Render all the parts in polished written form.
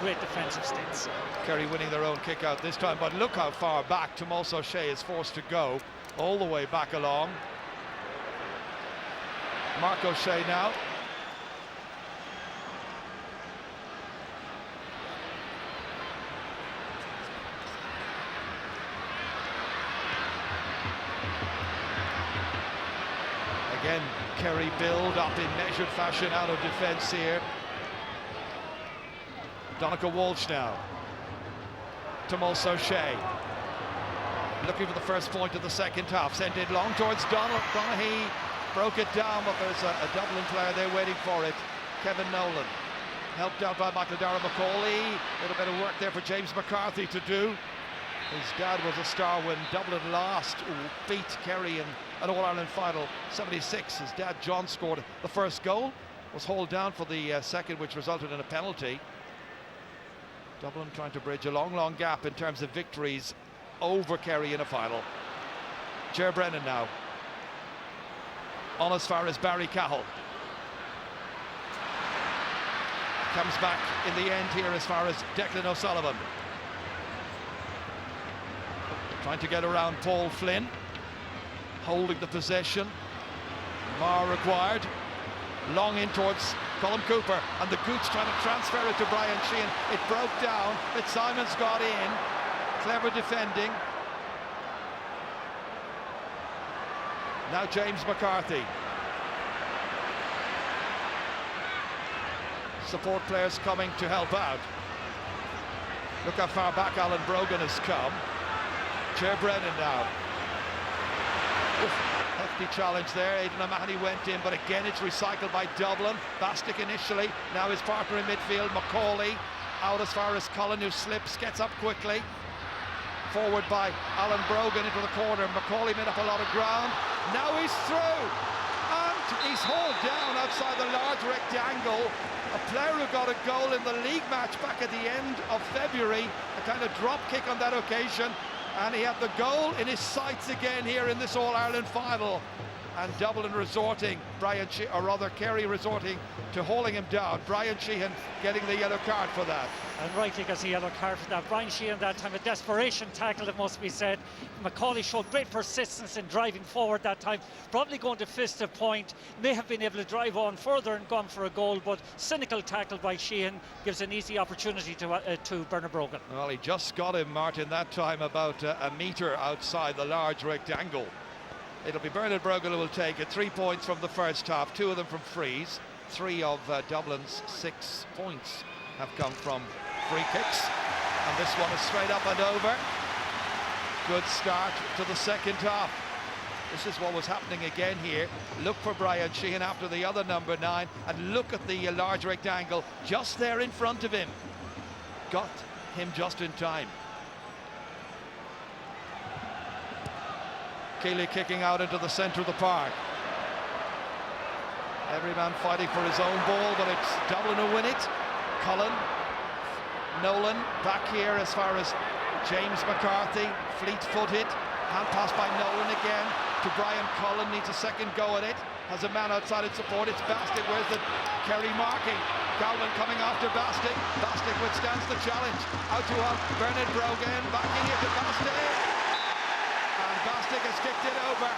great defensive stints. Kerry winning their own kick out this time, but look how far back Tomas O'Shea is forced to go, all the way back along. Mark O'Shea now. Again, Kerry build up in measured fashion out of defence here. Donegal Walsh now. Tomas O'Shea. Looking for the first point of the second half. Sent it long towards Donaghy. Broke it down, but there's a Dublin player there waiting for it. Kevin Nolan. Helped out by Michael Dara McCauley. A little bit of work there for James McCarthy to do. His dad was a star when Dublin last beat Kerry in an All-Ireland final, 76. His dad, John, scored the first goal. Was hauled down for the second, which resulted in a penalty. Dublin trying to bridge a long gap in terms of victories over Kerry in a final. Ger Brennan now. On as far as Barry Cahill. Comes back in the end here as far as Declan O'Sullivan. Trying to get around Paul Flynn. Holding the possession. Mar required. Long in towards Colin Cooper. And the Gooch trying to transfer it to Brian Sheehan. It broke down. Fitzsimons got in. Clever defending. Now James McCarthy. Support players coming to help out. Look how far back Alan Brogan has come. Ger Brennan now. Oof, hefty challenge there. Aidan O'Mahony went in, but again it's recycled by Dublin. Bastick initially, now his partner in midfield, McCauley. Out as far as Cullen, who slips, gets up quickly. Forward by Alan Brogan into the corner. McCauley made up a lot of ground. Now he's through. And he's hauled down outside the large rectangle. A player who got a goal in the league match back at the end of February. A kind of drop kick on that occasion. And he had the goal in his sights again here in this All-Ireland final. And Dublin resorting, Kerry resorting to hauling him down. Brian Sheehan getting the yellow card for that. And rightly gets a yellow card for that. Brian Sheehan that time, a desperation tackle, it must be said. McCauley showed great persistence in driving forward that time, probably going to fist a point, may have been able to drive on further and gone for a goal, but cynical tackle by Sheehan gives an easy opportunity to Bernard Brogan. Well, he just got him, Martin, that time about a metre outside the large rectangle. It'll be Bernard Brogan who will take it. 3 points from the first half, 2 of them from frees. 3 of Dublin's 6 points have come from free kicks. And this one is straight up and over. Good start to the second half. This is what was happening again here. Look for Brian Sheehan after the other number 9, and look at the large rectangle just there in front of him. Got him just in time. Keeley kicking out into the centre of the park. Every man fighting for his own ball, but it's Dublin who win it. Cullen, Nolan back here as far as James McCarthy, fleet-footed. Hand pass by Nolan again to Brian Cullen, needs a second go at it. Has a man outside in support, it's Bastick. Where's the Kerry marking? Galvin coming after Bastick. Bastick withstands the challenge. Out to Bernard Brogan, backing it to Bastick. And Bastick has kicked it over.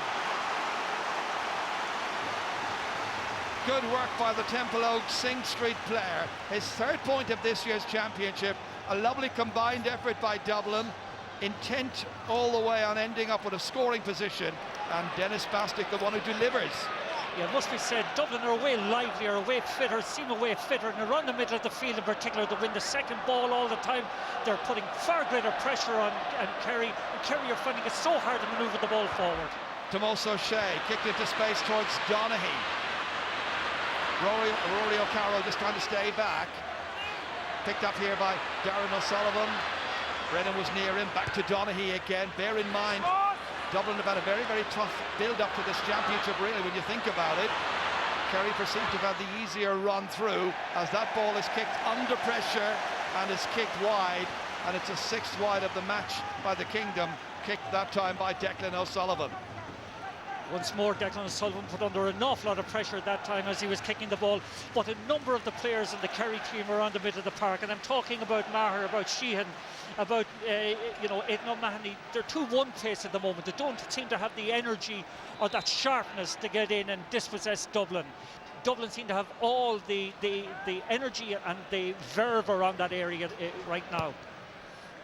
Good work by the Temple Oaks Sing Street player. His 3rd point of this year's championship. A lovely combined effort by Dublin. Intent all the way on ending up with a scoring position. And Dennis Bastick, the one who delivers. Yeah, it must be said, Dublin are way livelier, way fitter, seem a way fitter, and around the middle of the field in particular, they win the second ball all the time. They're putting far greater pressure on Kerry, and Kerry are finding it so hard to manoeuvre the ball forward. Tomas O'Shea kicked into space towards Donaghy. Rory O'Carroll just trying to stay back. Picked up here by Darren O'Sullivan. Brennan was near him, back to Donaghy again. Bear in mind, Dublin have had a very, very tough build-up to this championship, really, when you think about it. Kerry perceived to have had the easier run through, as that ball is kicked under pressure and is kicked wide, and it's a 6th wide of the match by the Kingdom, kicked that time by Declan O'Sullivan. Once more, Declan O'Sullivan put under an awful lot of pressure at that time as he was kicking the ball, but a number of the players in the Kerry team are on the middle of the park, and I'm talking about Maher, about Sheehan, about Aidan O'Mahony. They're too one-pace at the moment. They don't seem to have the energy or that sharpness to get in and dispossess Dublin. Dublin seem to have all the energy and the verve around that area right now.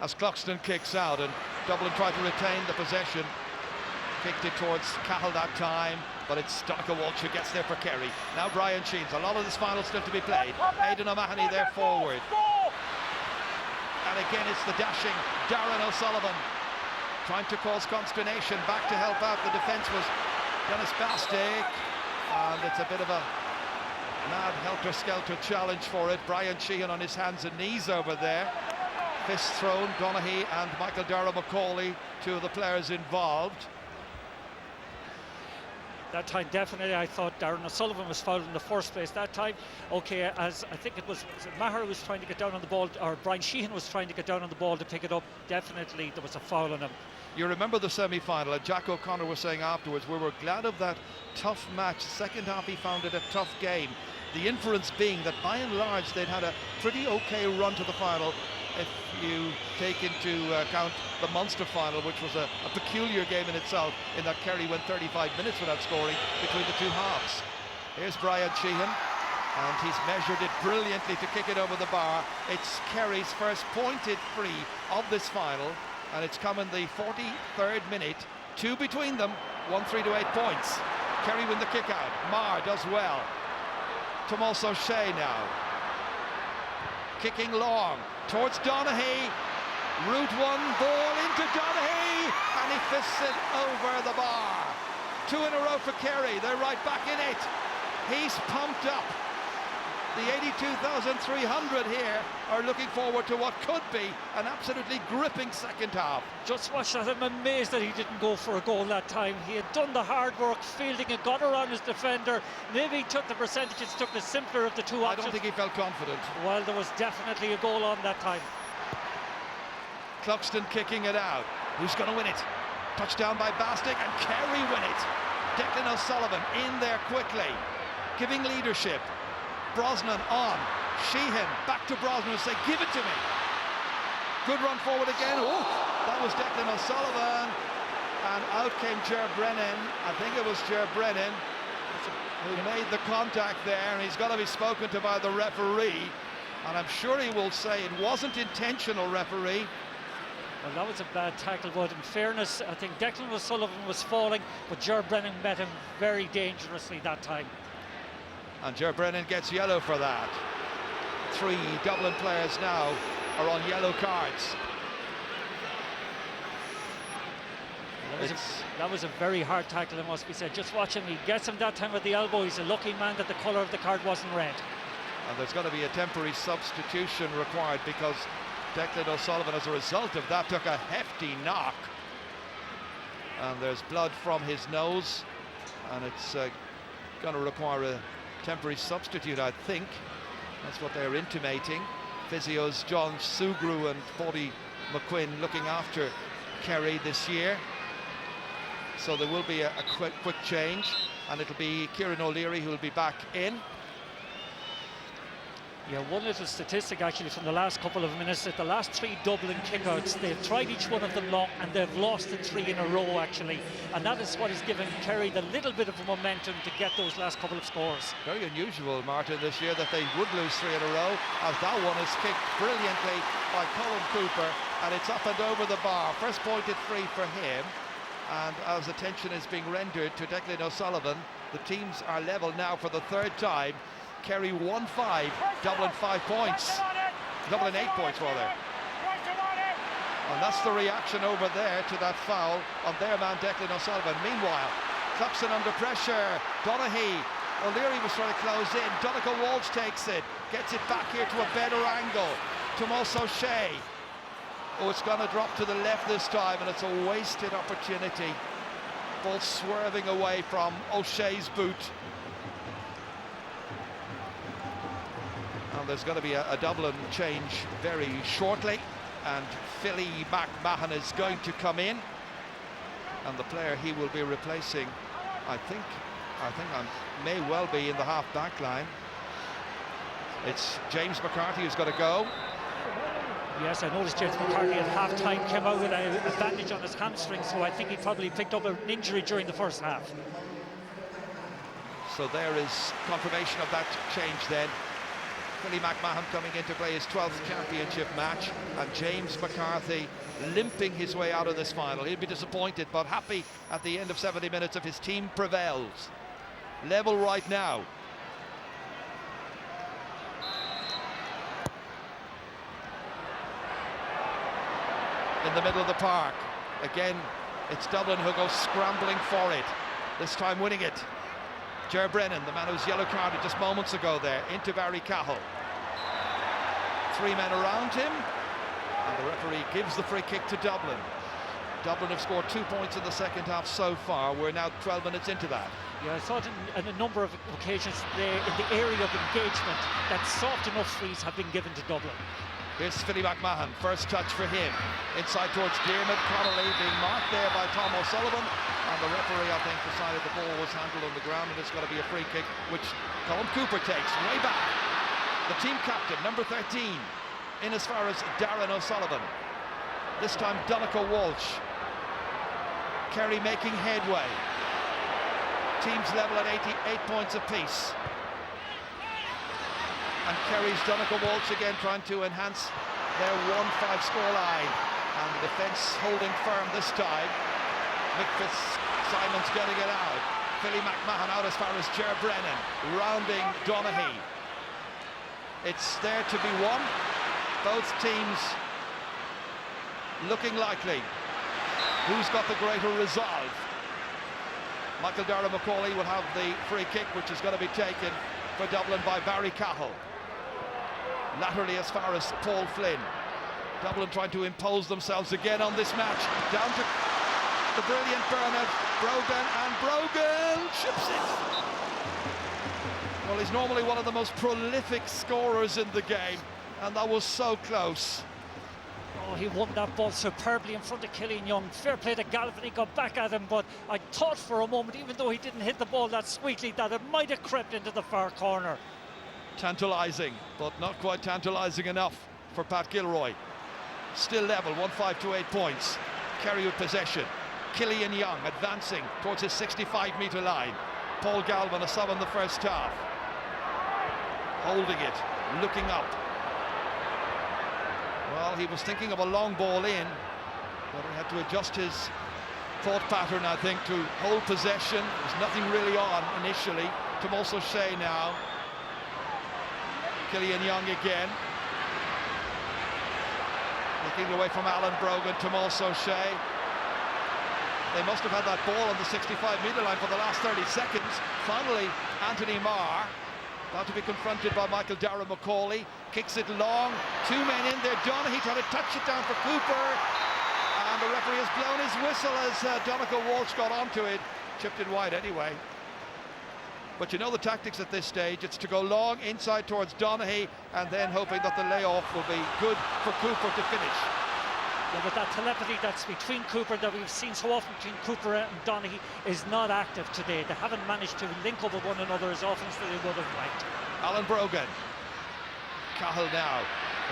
As Cluxton kicks out and Dublin try to retain the possession. Kicked it towards Cahill that time, but it's Donegal Walsh who gets there for Kerry. Now Brian Sheens, a lot of this final still to be played. Aidan O'Mahony there forward. And again it's the dashing Darren O'Sullivan trying to cause consternation. Back to help out, the defence was Dennis Bastic, and it's a bit of a mad helter-skelter challenge for it. Brian Sheehan on his hands and knees over there. Fist thrown, Donaghy and Michael Dara-McCauley, two of the players involved. That time, definitely, I thought Darren O'Sullivan was fouled in the first place that time. Okay, as I think it was Maher was trying to get down on the ball, or Brian Sheehan was trying to get down on the ball to pick it up. Definitely, there was a foul on him. You remember the semi-final, and Jack O'Connor was saying afterwards, we were glad of that tough match. Second half, he found it a tough game. The inference being that, by and large, they'd had a pretty okay run to the final. If you take into account the Munster final, which was a peculiar game in itself, in that Kerry went 35 minutes without scoring between the two halves. Here's Brian Sheehan, and he's measured it brilliantly to kick it over the bar. It's Kerry's first pointed free of this final, and it's come in the 43rd minute. Two between them, 1-3 to 8 points. Kerry win the kick out. Maher does well. Tomas O'Shea now. Kicking long towards Donaghy. Route one, ball into Donaghy, and he fists it over the bar. Two in a row for Kerry. They're right back in it. He's pumped up. The 82,300 here are looking forward to what could be an absolutely gripping second half. Just watch that. I'm amazed that he didn't go for a goal that time. He had done the hard work, fielding and got around his defender. Maybe he took the percentages, took the simpler of the two options. I don't think he felt confident. Well, there was definitely a goal on that time. Cluxton kicking it out. Who's going to win it? Touchdown by Bastic, and Kerry win it. Declan O'Sullivan in there quickly, giving leadership. Brosnan on. Sheehan back to Brosnan and say, give it to me. Good run forward again. Oh, that was Declan O'Sullivan. And out came Ger Brennan. I think it was Ger Brennan who made the contact there, and he's got to be spoken to by the referee. And I'm sure he will say it wasn't intentional, referee. Well, that was a bad tackle, but in fairness, I think Declan O'Sullivan was falling, but Ger Brennan met him very dangerously that time. And Ger Brennan gets yellow for that. Three Dublin players now are on yellow cards. That was a very hard tackle, it must be said. Just watch him, he gets him that time with the elbow. He's a lucky man that the colour of the card wasn't red. And there's going to be a temporary substitution required, because Declan O'Sullivan, as a result of that, took a hefty knock. And there's blood from his nose, and it's going to require a temporary substitute, I think. That's what they're intimating. Physios John Sugru and Bodie McQuinn looking after Kerry this year. So there will be a quick change, and it'll be Kieran O'Leary who will be back in. Yeah, one little statistic actually from the last couple of minutes, that the last three Dublin kickouts, they've tried each one of them long and they've lost the three in a row actually, and that is what has given Kerry the little bit of momentum to get those last couple of scores. Very unusual, Martin, this year that they would lose three in a row, as that one is kicked brilliantly by Colin Cooper, and it's up and over the bar. First pointed free for him, and as attention is being rendered to Declan O'Sullivan, the teams are level now for the third time. Kerry 1-5, Dublin 5 points. Dublin 8 points rather. And that's the reaction over there to that foul on their man Declan O'Sullivan. Meanwhile, Cluxton under pressure. Donaghy. O'Leary was trying to close in. Donegal Walsh takes it. Gets it back here to a better angle. Tomas O'Shea. Oh, it's going to drop to the left this time, and it's a wasted opportunity. Ball swerving away from O'Shea's boot. And there's going to be a Dublin change very shortly, and Philly McMahon is going to come in, and the player he will be replacing I think I may well be in the half-back line. It's James McCarthy who's got to go. Yes, I noticed James McCarthy at half-time came out with a bandage on his hamstring, so I think he probably picked up an injury during the first half. So there is confirmation of that change then. Billy McMahon coming in to play his 12th championship match, and James McCarthy limping his way out of this final. He'll be disappointed, but happy at the end of 70 minutes if his team prevails. Level right now. In the middle of the park. Again, it's Dublin who goes scrambling for it, this time winning it. Ger Brennan, the man who was yellow carded just moments ago there, into Barry Cahill. 3 men around him, and the referee gives the free kick to Dublin. Dublin have scored 2 points in the second half so far. We're now 12 minutes into that. Yeah, I thought on a number of occasions there in the area of engagement that soft enough frees have been given to Dublin. Here's Philly McMahon, first touch for him. Inside towards Diarmuid Connolly, being marked there by Tom O'Sullivan. And the referee, I think, decided the ball was handled on the ground and it's got to be a free kick, which Colin Cooper takes way back. The team captain, number 13, in as far as Darren O'Sullivan. This time Donegal Walsh. Kerry making headway. Teams level at 88 points apiece. And Kerry's Donegal Walsh again trying to enhance their 1-5 scoreline. And the defence holding firm this time. Mick Fitzsimon's getting it out. Philly McMahon out as far as Ger Brennan, rounding Donaghy. It's there to be won. Both teams looking likely. Who's got the greater resolve? Michael Dara McCauley will have the free kick, which is going to be taken for Dublin by Barry Cahill. Laterally as far as Paul Flynn. Dublin trying to impose themselves again on this match. Down to the brilliant Bernard Brogan, and Brogan chips it. Well, he's normally one of the most prolific scorers in the game, and that was so close. Oh, he won that ball superbly in front of Killian Young. Fair play to Galvin, he got back at him, but I thought for a moment, even though he didn't hit the ball that sweetly, that it might have crept into the far corner. Tantalising, but not quite tantalising enough for Pat Gilroy. Still level, 1-5 to 8 points. Kerry with possession. Killian Young advancing towards his 65-metre line. Paul Galvin, a sub in the first half. Holding it, looking up. Well, he was thinking of a long ball in, but he had to adjust his thought pattern, I think, to hold possession. There's nothing really on initially. Tomás O'Shea now. Killian Young again. Looking away from Alan Brogan, Tomás O'Shea. They must have had that ball on the 65-metre line for the last 30 seconds. Finally, Anthony Marr, about to be confronted by Michael Dara McCauley. Kicks it long, 2 men in there. Donaghy trying to touch it down for Cooper. And the referee has blown his whistle as Donegal Walsh got onto it. Chipped it wide anyway. But you know the tactics at this stage. It's to go long inside towards Donaghy and then hoping that the layoff will be good for Cooper to finish. Yeah, but that telepathy that's between Cooper, that we've seen so often between Cooper and Donaghy, is not active today. They haven't managed to link up with one another as often as they would have liked. Alan Brogan. Cahill now.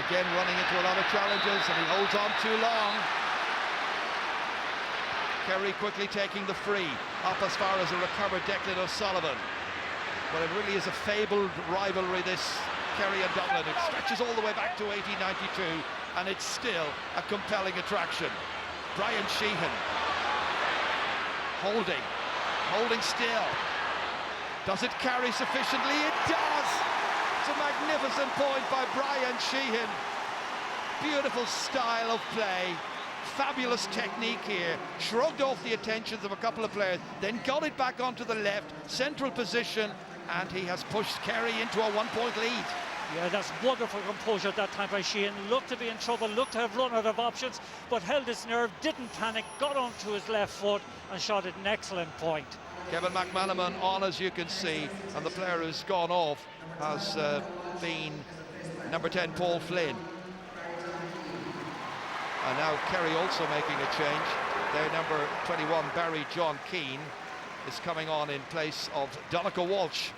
Again running into a lot of challenges, and he holds on too long. Kerry quickly taking the free. Up as far as a recovered Declan O'Sullivan. But it really is a fabled rivalry, this Kerry and Dublin. It stretches all the way back to 1892, and it's still a compelling attraction. Brian Sheehan holding still. Does it carry sufficiently? It does! It's a magnificent point by Brian Sheehan. Beautiful style of play, fabulous technique here. Shrugged off the attentions of a couple of players, then got it back onto the left, central position, and he has pushed Kerry into a 1-point lead. Yeah, that's wonderful composure at that time by Sheehan. Looked to be in trouble, looked to have run out of options, but held his nerve, didn't panic, got onto his left foot and shot at an excellent point. Kevin McManaman on, as you can see, and the player who's gone off has been number 10, Paul Flynn. And now Kerry also making a change. Their number 21, Barry John Keane, is coming on in place of Donncha Walsh.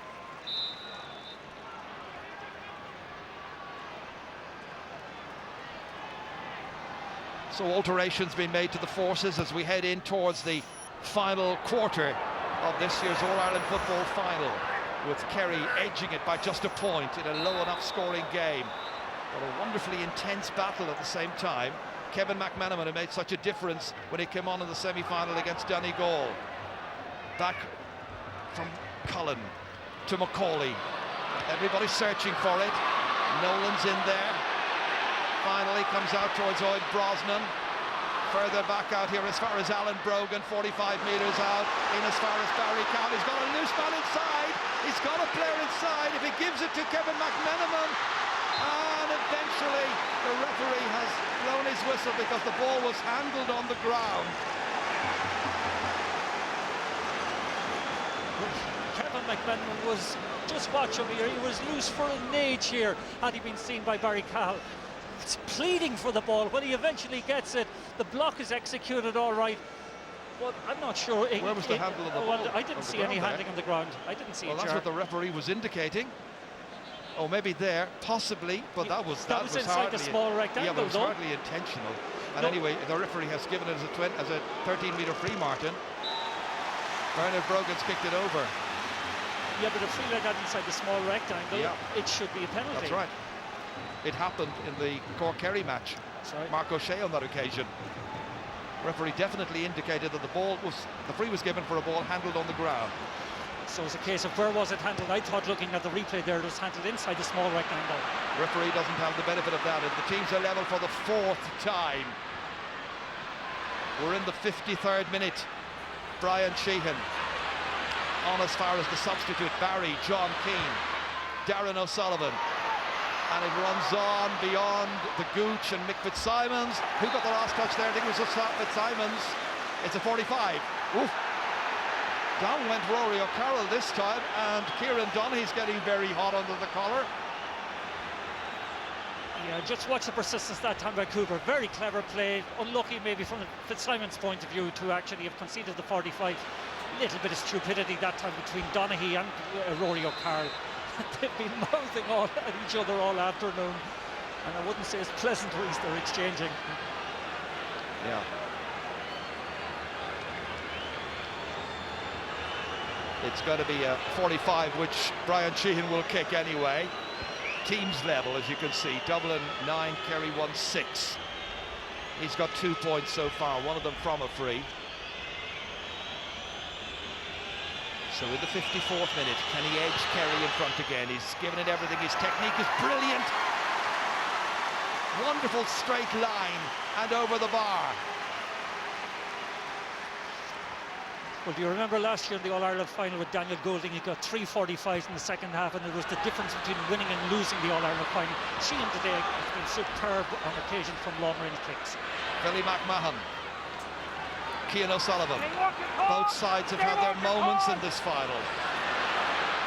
So alterations being made to the forces as we head in towards the final quarter of this year's All-Ireland football final, with Kerry edging it by just a point in a low enough scoring game. But a wonderfully intense battle at the same time. Kevin McManaman, who made such a difference when he came on in the semi-final against Donegal. Back from Cullen to Macaulay. Everybody's searching for it. Nolan's in there. Finally comes out towards Owen Brosnan. Further back out here as far as Alan Brogan, 45 metres out, in as far as Barry Cowan. He's got a loose man inside. He's got a player inside. If he gives it to Kevin McManaman, and eventually the referee has blown his whistle because the ball was handled on the ground. Kevin McManaman was, just watch him here, he was loose for an age here had he been seen by Barry Cahill. Pleading for the ball. When he eventually gets it, the block is executed all right, but I'm not sure. Where was the handle of the ball? I didn't see any handling on the ground. I didn't see it. Well, that's what the referee was indicating. Oh, maybe there, possibly, but that was inside hardly the small rectangle. Yeah, but it was hardly intentional. And anyway, the referee has given it as a 13-metre free, Martin. Bernard Brogan's kicked it over. Yeah, but a free like that inside the small rectangle, it should be a penalty. That's right. It happened in the Cork-Kerry match. Mark O'Shea on that occasion. Referee definitely indicated that the free was given for a ball handled on the ground. So it's a case of where was it handled? I thought, looking at the replay there, it was handled inside the small rectangle. Referee doesn't have the benefit of that, and the teams are level for the 4th time. We're in the 53rd minute. Brian Sheehan on as far as the substitute, Barry, John Keane, Darren O'Sullivan. And it runs on beyond the Gooch and Mick Fitzsimons. Who got the last touch there? I think it was Fitzsimons. It's a 45. Oof. Down went Rory O'Carroll this time, and Kieran Donaghy's getting very hot under the collar. Yeah, just watch the persistence that time by Cooper. Very clever play. Unlucky maybe from Fitzsimon's point of view to actually have conceded the 45. A little bit of stupidity that time between Donaghy and Rory O'Carroll. They've been mouthing at each other all afternoon, and I wouldn't say it's pleasantries they're exchanging. Yeah. It's going to be a 45, which Brian Sheehan will kick anyway. Teams level, as you can see. Dublin 9, Kerry 1, 6. He's got 2 points so far, one of them from a free. So in the 54th minute, can he edge Kerry in front again? He's given it everything. His technique is brilliant. Wonderful straight line and over the bar. Well, do you remember last year in the All-Ireland final with Daniel Goulding? He got 3 45s in the second half, and it was the difference between winning and losing the All-Ireland final. Sheehan today has been superb on occasion from long-range kicks. Billy McMahon, Cian O'Sullivan. Both sides have had their moments in this final,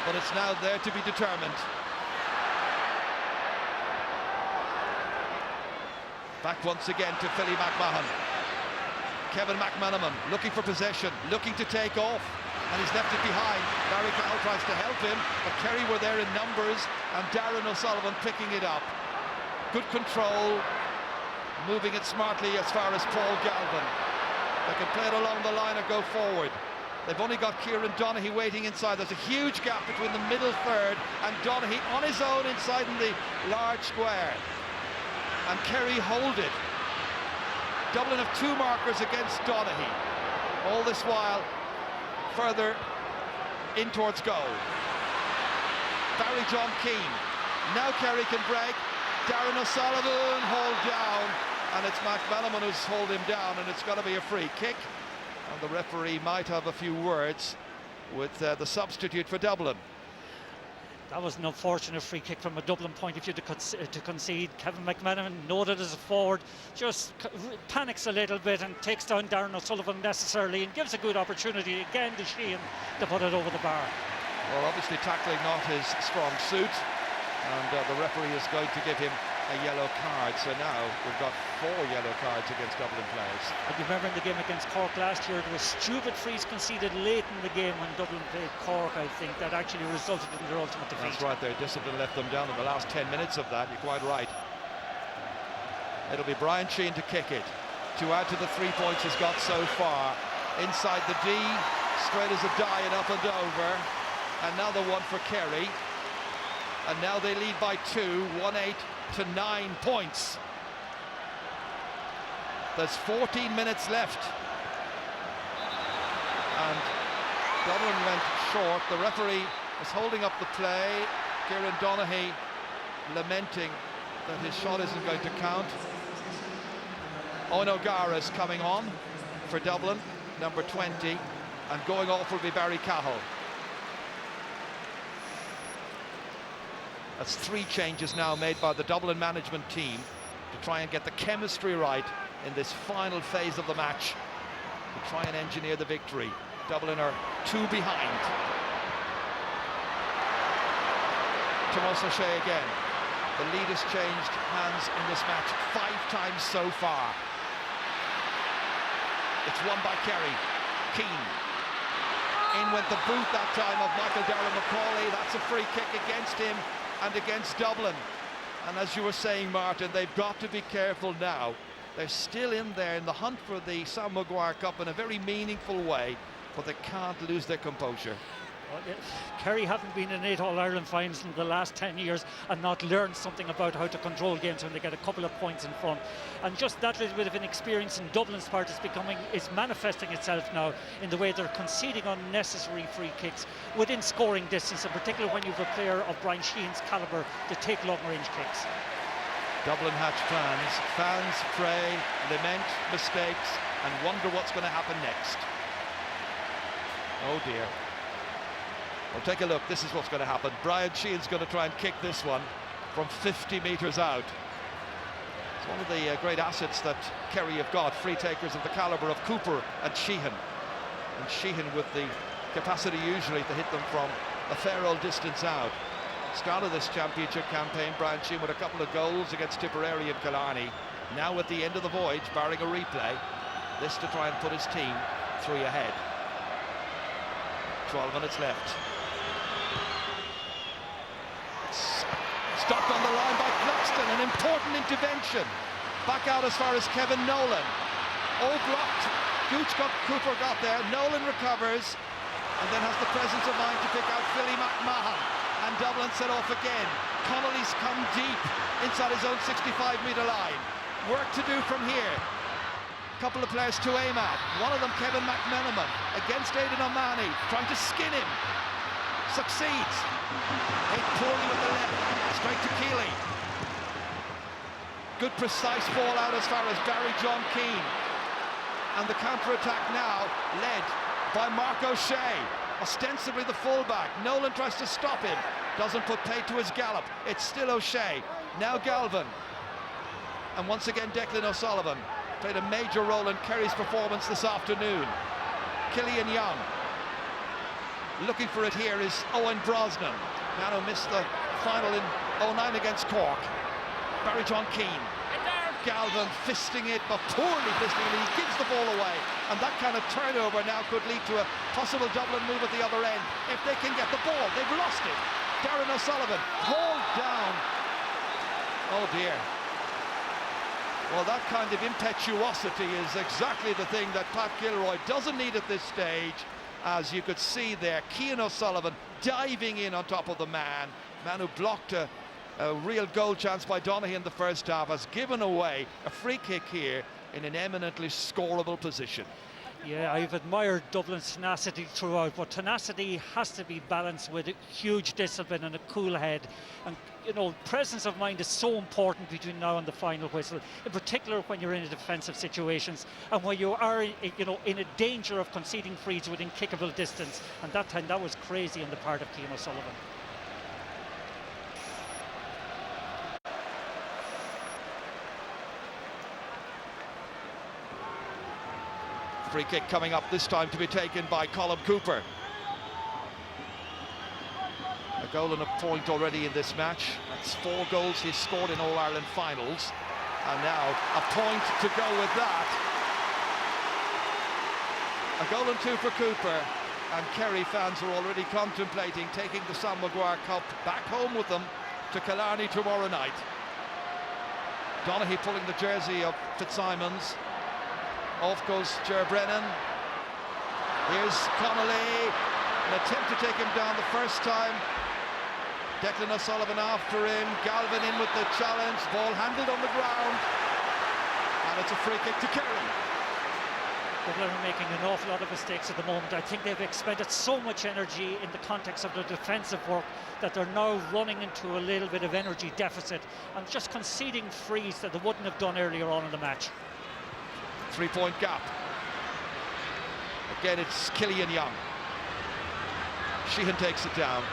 but it's now there to be determined. Back once again to Philly McMahon. Kevin McManaman looking for possession, looking to take off, and he's left it behind. Barry Cahill tries to help him, but Kerry were there in numbers, and Darren O'Sullivan picking it up. Good control, moving it smartly as far as Paul Galvin. They can play it along the line or go forward. They've only got Kieran Donaghy waiting inside. There's a huge gap between the middle third and Donaghy on his own inside in the large square. And Kerry hold it. Dublin have 2 markers against Donaghy. All this while further in towards goal. Barry John Keane. Now Kerry can break. Darren O'Sullivan hauled down, and it's McManaman who's hauled him down, and it's got to be a free kick. And the referee might have a few words with the substitute for Dublin. That was an unfortunate free kick from a Dublin point of view to concede. Kevin McManaman, noted as a forward, just panics a little bit and takes down Darren O'Sullivan necessarily, and gives a good opportunity again to Sheehan to put it over the bar. Well, obviously tackling not his strong suit, and the referee is going to give him a yellow card, so now we've got 4 yellow cards against Dublin players. And you remember in the game against Cork last year, there were stupid frees conceded late in the game when Dublin played Cork, I think, that actually resulted in their ultimate defeat. That's right, their discipline left them down in the last 10 minutes of that, you're quite right. It'll be Brian Sheehan to kick it, to add to the 3 points he's got so far. Inside the D, straight as a die and up and over. Another one for Kerry. And now they lead by 2, 1-8 to 9 points. There's 14 minutes left. And Dublin went short. The referee is holding up the play. Kieran Donaghy lamenting that his shot isn't going to count. Owen O'Gara is coming on for Dublin, number 20, and going off will be Barry Cahill. That's 3 changes now made by the Dublin management team to try and get the chemistry right in this final phase of the match, to try and engineer the victory. Dublin are 2 behind. Tomas O'Shea again. The lead has changed hands in this match 5 times so far. It's won by Kerry. Keane. In went the boot that time of Michael Darragh Macaulay. That's a free kick against him and against Dublin. And as you were saying, Martin, they've got to be careful now. They're still in there in the hunt for the Sam Maguire Cup in a very meaningful way, but they can't lose their composure. Well, Kerry haven't been in 8 All-Ireland finals in the last 10 years and not learned something about how to control games when they get a couple of points in front. And just that little bit of inexperience in Dublin's part is manifesting itself now in the way they're conceding unnecessary free kicks within scoring distance, in particular when you have a player of Brian Sheehan's calibre to take long-range kicks. Dublin hatch plans. Fans pray, lament mistakes, and wonder what's going to happen next. Oh dear. Well, take a look. This is what's going to happen. Brian Sheehan's going to try and kick this one from 50 metres out. It's one of the great assets that Kerry have got, free takers of the calibre of Cooper and Sheehan. And Sheehan with the capacity usually to hit them from a fair old distance out. Start of this championship campaign, Brian Sheehan with a couple of goals against Tipperary and Killarney. Now at the end of the voyage, barring a replay, this to try and put his team 3 ahead. 12 minutes left. Stopped on the line by Claxton, an important intervention. Back out as far as Kevin Nolan. Oh, blocked. Gooch Cooper got there. Nolan recovers and then has the presence of mind to pick out Philly McMahon. And Dublin set off again. Connolly's come deep inside his own 65-metre line. Work to do from here. Couple of players to aim at. One of them, Kevin McMenamin, against Aidan O'Mahony, trying to skin him. Succeeds. Hit poorly with the left. Straight to Keeley. Good precise ball out as far as Barry John Keane. And the counter-attack now led by Mark O'Shea, ostensibly the fullback. Nolan tries to stop him. Doesn't put pay to his gallop. It's still O'Shea. Now Galvin. And once again Declan O'Sullivan played a major role in Kerry's performance this afternoon. Killian Young. Looking for it here is Owen Brosnan. Man who missed the final in 09 against Cork. Barry John Keane. Galvin fisting it, but poorly fisting it. He gives the ball away. And that kind of turnover now could lead to a possible Dublin move at the other end. If they can get the ball, they've lost it. Darren O'Sullivan, hauled down. Oh dear. Well, that kind of impetuosity is exactly the thing that Pat Gilroy doesn't need at this stage. As you could see there, Cian O'Sullivan diving in on top of the man who blocked a real goal chance by Donaghy in the first half, has given away a free kick here in an eminently scoreable position. Yeah, I've admired Dublin's tenacity throughout, but tenacity has to be balanced with huge discipline and a cool head. And, you know, presence of mind is so important between now and the final whistle, in particular when you're in defensive situations and when you are, you know, in a danger of conceding frees within kickable distance. And that time, that was crazy on the part of Cian O'Sullivan. Free kick coming up this time to be taken by Colm Cooper. A goal and a point already in this match. That's 4 goals he's scored in All-Ireland finals. And now a point to go with that. A goal and 2 for Cooper. And Kerry fans are already contemplating taking the Sam Maguire Cup back home with them to Killarney tomorrow night. Donaghy pulling the jersey of Fitzsimons. Off goes Ger Brennan. Here's Connolly. An attempt to take him down the first time. Declan O'Sullivan after him. Galvin in with the challenge. Ball handled on the ground. And it's a free kick to Kerry. Dublin are making an awful lot of mistakes at the moment. I think they've expended so much energy in the context of their defensive work that they're now running into a little bit of energy deficit and just conceding frees that they wouldn't have done earlier on in the match. 3-point gap. Again, it's Killian Young. Sheehan takes it down.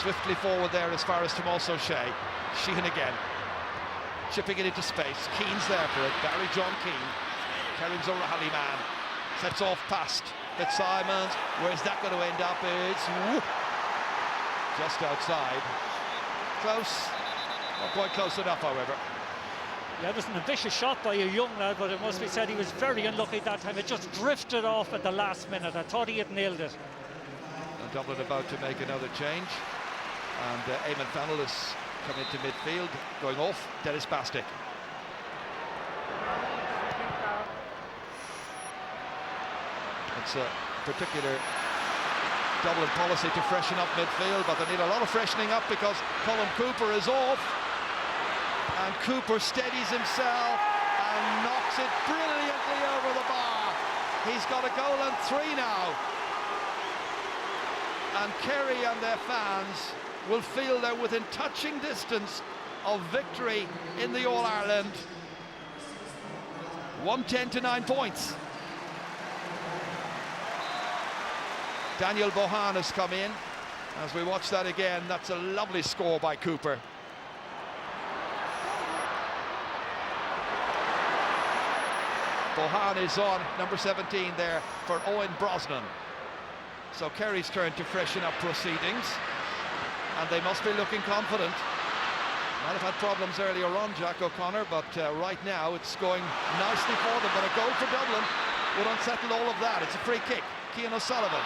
Swiftly forward there as far as Tomas O'Shea. Sheehan again. Chipping it into space. Keane's there for it. Barry John Keane. Kerry's O'Reilly man. Sets off past Fitzsimons. Where's that going to end up? It's just outside. Close. Not quite close enough, however. Yeah, it was an ambitious shot by a young lad, but it must be said he was very unlucky that time. It just drifted off at the last minute. I thought he had nailed it. And Dublin about to make another change. And Eamon Fennell has come into midfield, going off Dennis Bastick. It's a particular Dublin policy to freshen up midfield, but they need a lot of freshening up because Colin Cooper is off. And Cooper steadies himself and knocks it brilliantly over the bar. He's got a goal and 3 now. And Kerry and their fans will feel they're within touching distance of victory in the All-Ireland. 110 to 9 points. Daniel Bohan has come in. As we watch that again, that's a lovely score by Cooper. Bohan is on number 17 there for Owen Brosnan. So Kerry's turn to freshen up proceedings, and they must be looking confident. Might have had problems earlier on, Jack O'Connor, but right now it's going nicely for them. But a goal for Dublin would unsettle all of that. It's a free kick. Cian O'Sullivan.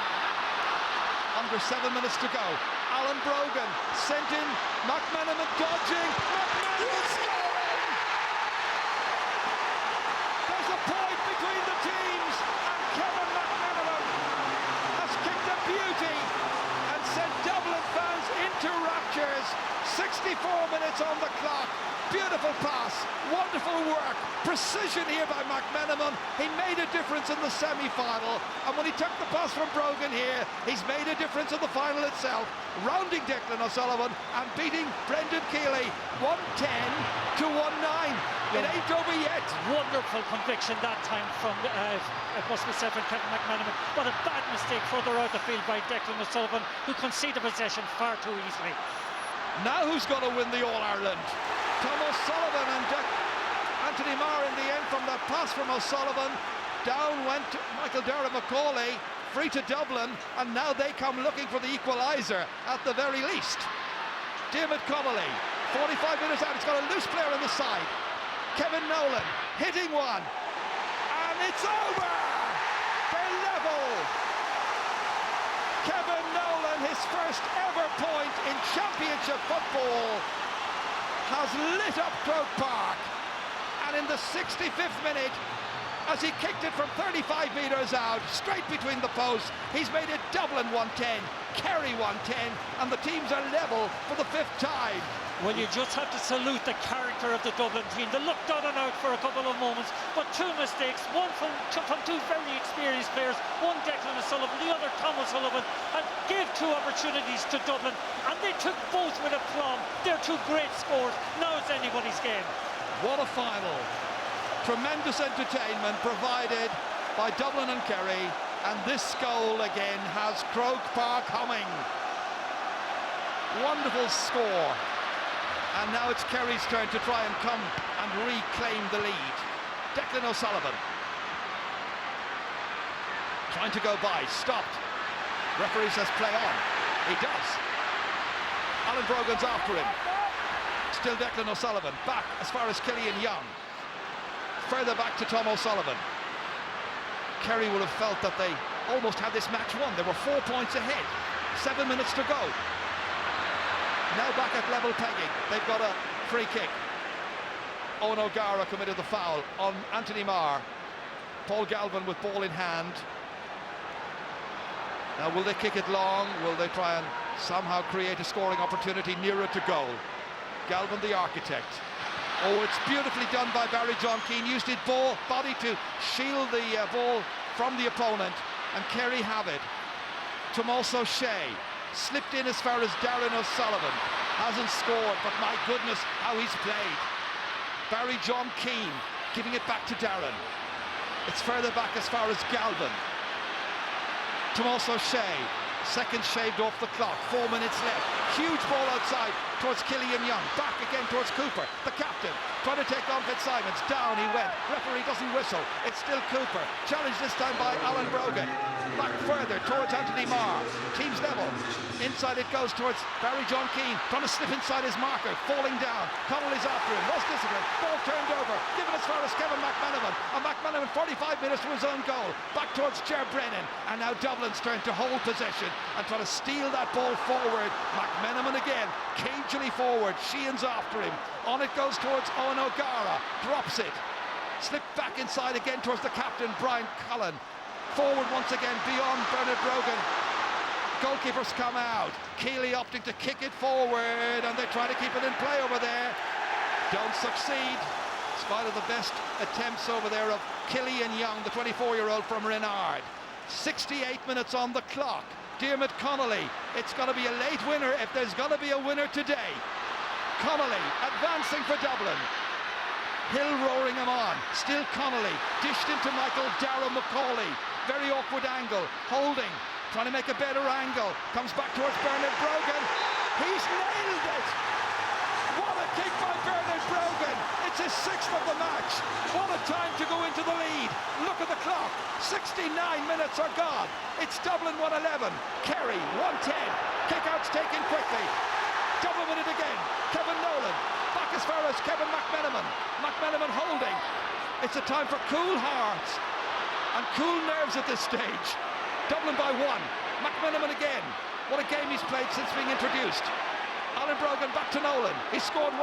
Under 7 minutes to go. Alan Brogan sent in. McMenamin dodging. McMenamin scoring! There's a point between the teams, and Kevin McMenamin has kicked a beauty and sent Dublin fans into raptures. 64 minutes on the clock. Beautiful pass, wonderful work, precision here by McMenamin. He made a difference in the semi-final, and when he took the pass from Brogan here, he's made a difference in the final itself, rounding Declan O'Sullivan and beating Brendan Keeley 110 to 1-9. It ain't over yet. Wonderful conviction that time from, it must be said, from Kevin McMenamin. But a bad mistake further out the field by Declan O'Sullivan, who conceded possession far too easily. Now who's going to win the All-Ireland? Thomas Sullivan and Anthony Marr in the end from that pass from O'Sullivan. Down went Michael Macaulay, free to Dublin, and now they come looking for the equaliser at the very least. Diarmuid Connolly, 45 minutes out, it's got a loose player on the side. Kevin Nolan hitting one, and it's over! They're level! Kevin Nolan, his first ever point in championship football, has lit up Croke Park, and in the 65th minute, as he kicked it from 35 metres out, straight between the posts, he's made it Dublin 110, Kerry 110, and the teams are level for the 5th time. Well, you just have to salute the character of the Dublin team. They looked down and out for a couple of moments, but 2 mistakes, one from 2 very experienced players, one Declan O'Sullivan, the other Thomas Sullivan, and gave 2 opportunities to Dublin, and they took both with aplomb. They're 2 great scores. Now it's anybody's game. What a final. Tremendous entertainment provided by Dublin and Kerry, and this goal again has Croke Park humming. Wonderful score. And now it's Kerry's turn to try and come and reclaim the lead. Declan O'Sullivan trying to go by, stopped. Referee says play on. He does. Alan Brogan's after him. Still Declan O'Sullivan. Back as far as Killian Young. Further back to Tom O'Sullivan. Kerry will have felt that they almost had this match won. They were 4 points ahead. 7 minutes to go. Now back at level pegging. They've got a free kick. Owen O'Gara committed the foul on Anthony Marr. Paul Galvin with ball in hand. Now will they kick it long? Will they try and somehow create a scoring opportunity nearer to goal? Galvin the architect. Oh, it's beautifully done by Barry John Keane. Used his body to shield the ball from the opponent, and Kerry have it. Tomas O'Shea slipped in as far as Darren O'Sullivan. Hasn't scored, but my goodness, how he's played. Barry John Keane giving it back to Darren. It's further back as far as Galvin. Tomas O'Shea, second shaved off the clock, 4 minutes left. Huge ball outside towards Killian Young. Back again towards Cooper, the captain, trying to take on Fitzsimons. Down he went. Referee doesn't whistle. It's still Cooper. Challenged this time by Alan Brogan. Back further towards Anthony Marr. Teams level. Inside it goes towards Barry John Keane, trying to slip inside his marker, falling down. Connolly's after him. Lost discipline. Ball turned over. Given as far as Kevin McManaman. And McManaman 45 minutes to his own goal. Back towards Ger Brennan. And now Dublin's turn to hold possession and try to steal that ball forward. McManaman again, cagily forward. Sheehan's after him. On it goes towards Owen O'Gara. Drops it. Slipped back inside again towards the captain, Brian Cullen. Forward once again beyond Bernard Brogan. Goalkeepers come out. Keeley opting to kick it forward, and they try to keep it in play over there. Don't succeed. In spite of the best attempts over there of Killian Young, the 24-year-old from Renard. 68 minutes on the clock. Diarmuid Connolly. It's going to be a late winner if there's going to be a winner today. Connolly advancing for Dublin. Hill roaring him on. Still Connolly. Dished into Michael Darragh Macaulay. Very awkward angle. Holding. Trying to make a better angle. Comes back towards Bernard Brogan. He's nailed it! What a kick by Bernard Brogan! It's his 6th of the match. What a time to go into the lead. Look at the clock. 69 minutes are gone. It's Dublin 111. Kerry 110. Kick-out's taken quickly. Double minute again. Kevin Nolan. Back as far as Kevin McManaman. McManaman holding. It's a time for cool hearts and cool nerves at this stage. Dublin by 1. McManaman again. What a game he's played since being introduced. Alan Brogan back to Nolan. He scored 1.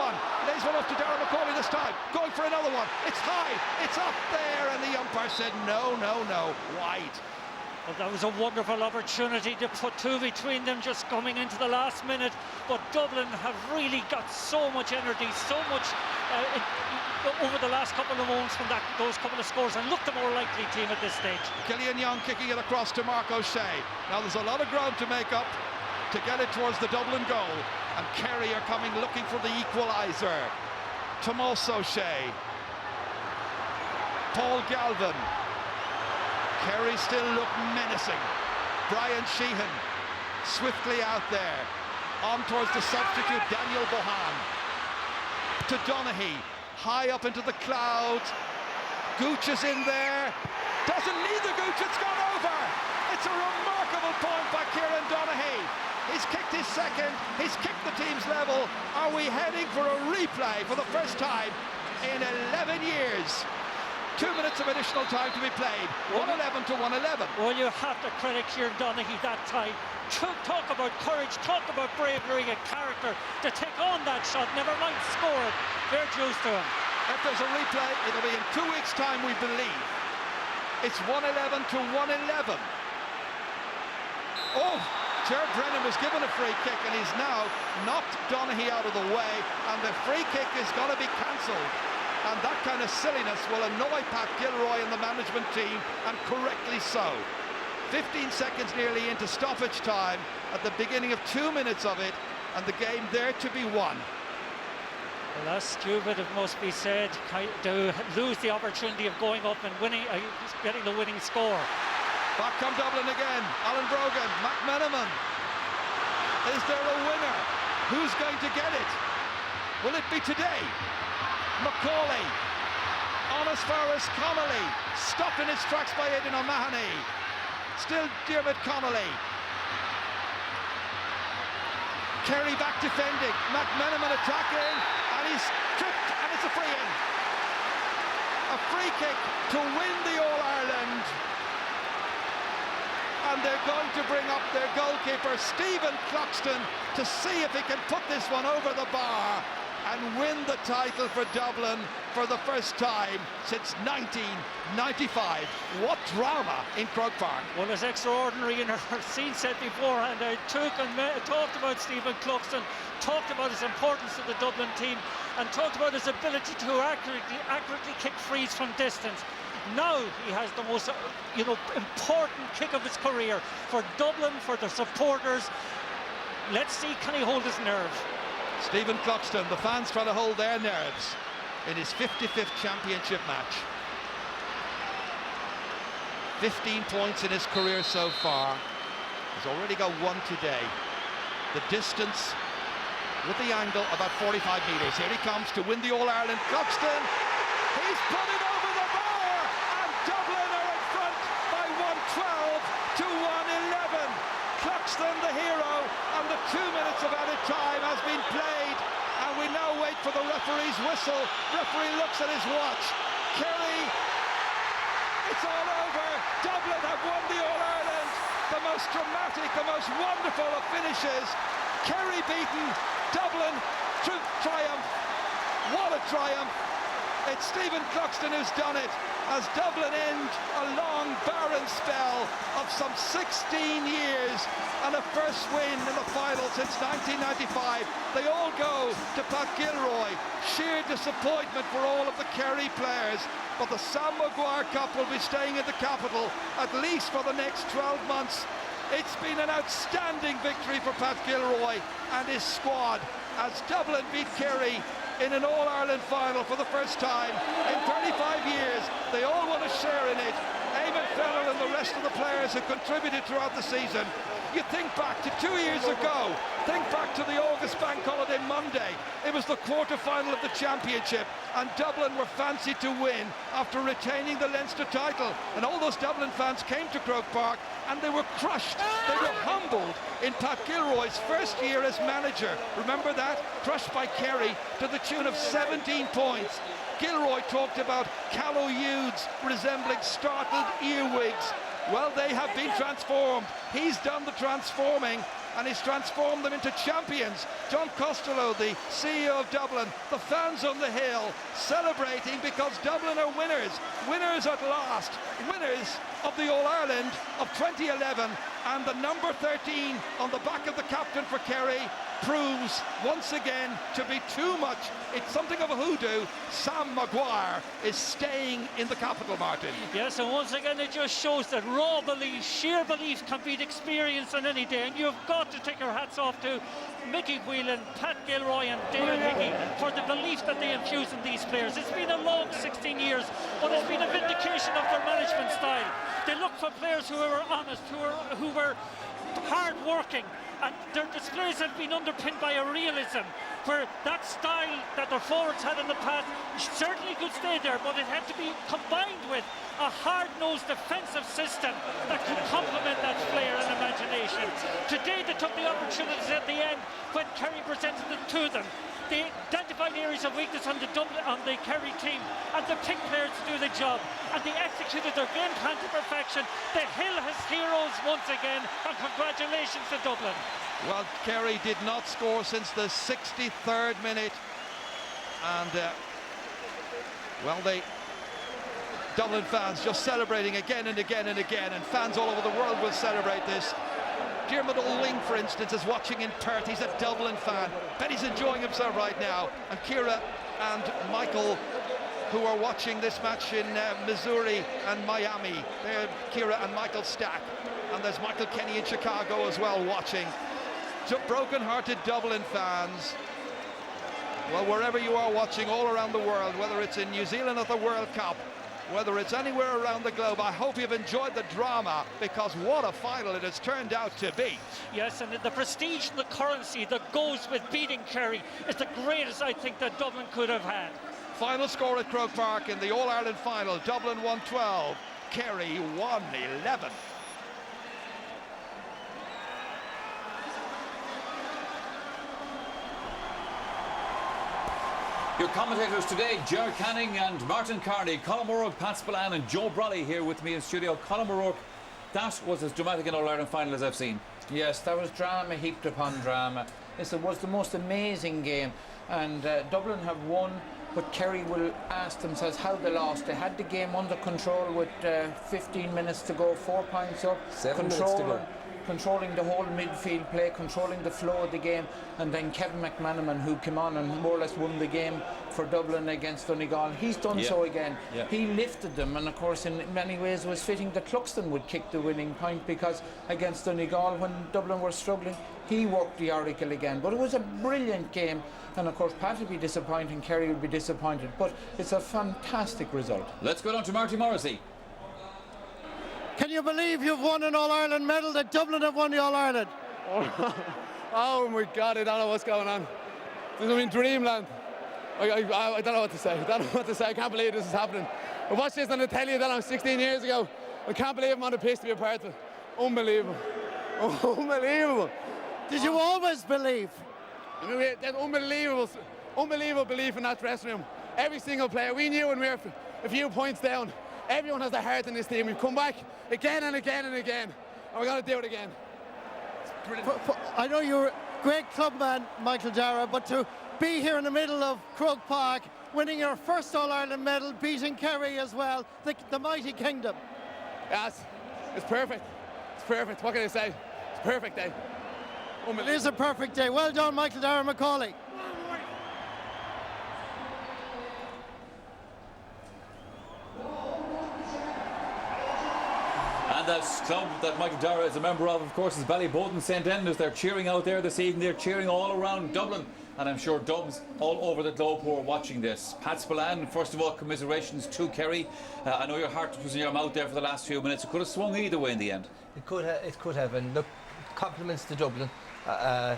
Lays one off to Darragh Macaulay this time. Going for another one. It's high. It's up there. And the umpire said no, no, no. Wide. Well, that was a wonderful opportunity to put two between them just coming into the last minute. But Dublin have really got so much energy, so much over the last couple of moments from those couple of scores, and looked the more likely team at this stage. Killian Young kicking it across to Mark O'Shea. Now there's a lot of ground to make up to get it towards the Dublin goal. And Kerry are coming looking for the equaliser. Tomas O'Shea. Paul Galvin. Kerry still look menacing. Brian Sheehan swiftly out there. On towards the substitute Daniel Bohan. To Donaghy. High up into the clouds. Gooch is in there. Doesn't need the Gooch, it's gone over. It's a remarkable point by Kieran Donaghy. He's kicked his second, he's kicked the team's level. Are we heading for a replay for the first time in 11 years? 2 minutes of additional time to be played. 111 to 111. Well, you have to credit Kieran Donaghy that time. Talk about courage, talk about bravery and character to take on that shot, never mind score it. Fair dues to him. If there's a replay, it'll be in 2 weeks' time, we believe. It's 111 to 111. Oh, Ger Brennan was given a free kick, and he's now knocked Donaghy out of the way, and the free kick is going to be cancelled. And that kind of silliness will annoy Pat Gilroy and the management team, and correctly so. 15 seconds nearly into stoppage time at the beginning of 2 minutes of it, and the game there to be won. Well, that's stupid, it must be said, to lose the opportunity of going up and winning, getting the winning score. Back come Dublin again. Alan Brogan, McManaman. Is there a winner? Who's going to get it? Will it be today? Macaulay. On as far as Connolly. Stopped in his tracks by Aidan O'Mahony. Still Diarmuid Connolly. Kerry back defending, McMenamin attacking, and he's tripped, and it's a free in. A free kick to win the All-Ireland. And they're going to bring up their goalkeeper, Stephen Cluxton, to see if he can put this one over the bar and win the title for Dublin for the first time since 1995. What drama in Croke Park. Well, it's extraordinary in our scene set beforehand. I talked about Stephen Cluxton, talked about his importance to the Dublin team, and talked about his ability to accurately kick frees from distance. Now he has the most important kick of his career for Dublin, for the supporters. Let's see, can he hold his nerve? Stephen Cluxton, the fans trying to hold their nerves in his 55th championship match. 15 points in his career so far. He's already got one today. The distance with the angle about 45 metres. Here he comes to win the All-Ireland. Cluxton, he's put it over the bar, and Dublin are in front by 112 to 111. Cluxton, the hero, and the 2 minutes of added time has been played, and we now wait for the referee's whistle. Referee looks at his watch. Kerry, it's all over. Dublin have won the All-Ireland. The most dramatic, the most wonderful of finishes. Kerry beaten, Dublin triumph. What a triumph. It's Stephen Cluxton who's done it, as Dublin end a long, barren spell of some 16 years and a first win in the final since 1995. They all go to Pat Gilroy. Sheer disappointment for all of the Kerry players, but the Sam Maguire Cup will be staying in the capital at least for the next 12 months. It's been an outstanding victory for Pat Gilroy and his squad as Dublin beat Kerry in an All-Ireland final for the first time in 35 years. They all want to share in it. Eamon Fennell and the rest of the players who contributed throughout the season. You think back to 2 years ago, think back to the August Bank Holiday Monday. It was the quarter-final of the championship, and Dublin were fancied to win after retaining the Leinster title. And all those Dublin fans came to Croke Park, and they were crushed. They were humbled in Pat Gilroy's first year as manager. Remember that? Crushed by Kerry to the tune of 17 points. Gilroy talked about callow youths resembling startled earwigs. Well, they have been transformed. He's done the transforming, and he's transformed them into champions. John Costello, the CEO of Dublin, the fans on the hill celebrating because Dublin are winners. Winners at last. Winners of the All-Ireland of 2011, and the number 13 on the back of the captain for Kerry proves once again to be too much. It's something of a hoodoo. Sam Maguire is staying in the capital, Martin. Yes, and once again it just shows that raw belief, sheer belief can beat experience on any day, and you've got to take your hats off to Mickey Whelan, Pat Gilroy and David Hickey for the belief that they infuse in these players. It's been a long 16 years, but it's been a vindication of their management style. They look for players who are honest, who were hard-working, and their displays have been underpinned by a realism where that style that their forwards had in the past certainly could stay there, but it had to be combined with a hard-nosed defensive system that could complement that flair and imagination. Today they took the opportunities at the end when Kerry presented them to them. They identified areas of weakness on the Kerry team, and they picked players to do the job, and they executed their game plan to perfection. The Hill has heroes once again, and congratulations to Dublin. Well, Kerry did not score since the 63rd minute, and Dublin fans just celebrating again and again and again, and fans all over the world will celebrate this. Diarmuid O'Ling, for instance, is watching in Perth. He's a Dublin fan. Bet he's enjoying himself right now. And Ciara and Michael, who are watching this match in Missouri and Miami. They're Ciara and Michael Stack. And there's Michael Kenny in Chicago as well watching. To broken-hearted Dublin fans, well, wherever you are watching all around the world, whether it's in New Zealand at the World Cup, whether it's anywhere around the globe, I hope you've enjoyed the drama, because what a final it has turned out to be. Yes, and the prestige and the currency that goes with beating Kerry is the greatest, I think, that Dublin could have had. Final score at Croke Park in the All-Ireland final, Dublin 112, Kerry 111. Your commentators today, Ger Canning and Martin Carney, Colin O'Rourke, Pat Spillane and Joe Brolly here with me in studio. Colin O'Rourke, that was as dramatic an All-Ireland final as I've seen. Yes, there was drama heaped upon drama. It was the most amazing game, and Dublin have won, but Kerry will ask themselves how they lost. They had the game under control with 15 minutes to go, 4 points up. 7 minutes to go. Controlling the whole midfield play, controlling the flow of the game, and then Kevin McManaman, who came on and more or less won the game for Dublin against Donegal, he's done so again. He lifted them, and of course in many ways it was fitting that Cluxton would kick the winning point, because against Donegal, when Dublin were struggling, he worked the oracle again. But it was a brilliant game, and of course Pat would be disappointed, Kerry would be disappointed, but it's a fantastic result. Let's go down to Marty Morrissey. Can you believe you've won an All-Ireland medal, that Dublin have won the All-Ireland? Oh my God, I don't know what's going on. This is dreamland. I don't know what to say. I don't know what to say. I can't believe this is happening. I watched this on the telly that I'm 16 years ago. I can't believe I'm on the pitch to be a part of it. Unbelievable. Unbelievable. Did you always believe? I mean, there's unbelievable belief in that dressing room. Every single player. We knew when we were a few points down. Everyone has their heart in this team. We've come back again and again and again, and we're going to do it again. It's brilliant. I know you're a great clubman, Michael Dara, but to be here in the middle of Croke Park, winning your first All-Ireland medal, beating Kerry as well, the mighty kingdom. Yes, it's perfect. It's perfect. What can I say? It's a perfect day. It is a perfect day. Well done, Michael Dara McCauley. And that club that Michael Dara is a member of course, is Ballyboden St. Enda's. They're cheering out there this evening. They're cheering all around Dublin. And I'm sure Dubs all over the globe who are watching this. Pat Spillane, first of all, commiserations to Kerry. I know your heart was in your mouth there for the last few minutes. It could have swung either way in the end. It could have. And look, compliments to Dublin. I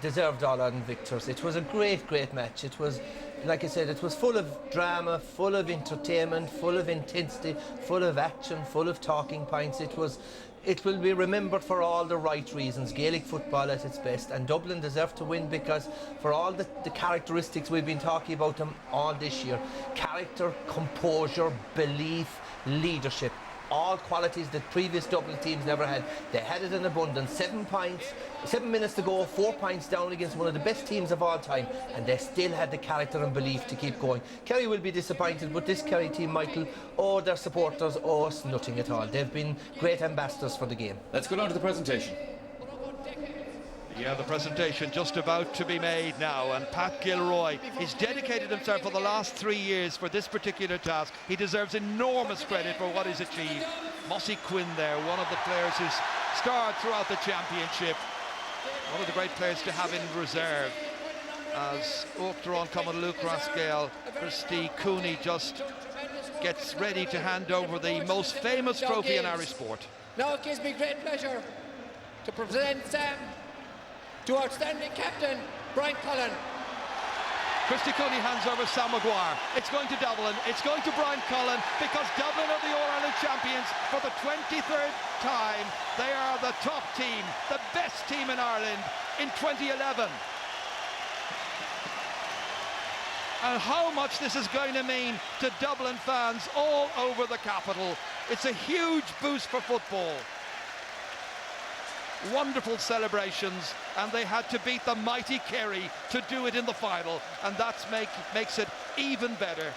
deserved All-Ireland victors. It was a great match. It was, like I said, it was full of drama, full of entertainment, full of intensity, full of action, full of talking points. It will be remembered for all the right reasons. Gaelic football at its best, and Dublin deserve to win because for all the characteristics we've been talking about them all this year, character, composure, belief, leadership, all qualities that previous Dublin teams never had. They had it in abundance. 7 points, 7 minutes to go, 4 points down against one of the best teams of all time, and they still had the character and belief to keep going. Kerry will be disappointed, but this Kerry team, Michael, their supporters owe us nothing at all. They've been great ambassadors for the game. Let's go down to the presentation. Yeah, the presentation just about to be made now, and Pat Gilroy, he's dedicated himself for the last 3 years for this particular task. He deserves enormous credit for what he's achieved. Mossy Quinn there, one of the players who's starred throughout the championship. One of the great players to have in reserve. As Uachtaráin Cumann Luke Rascale, Christy Cooney just gets ready to hand over the most famous trophy in Irish sport. Now it gives me great pleasure to present to outstanding captain, Brian Cullen. Christy Cooney hands over Sam Maguire. It's going to Dublin. It's going to Brian Cullen, because Dublin are the All-Ireland champions for the 23rd time. They are the top team, the best team in Ireland in 2011. And how much this is going to mean to Dublin fans all over the capital. It's a huge boost for football. Wonderful celebrations, and they had to beat the mighty Kerry to do it in the final, and that makes it even better.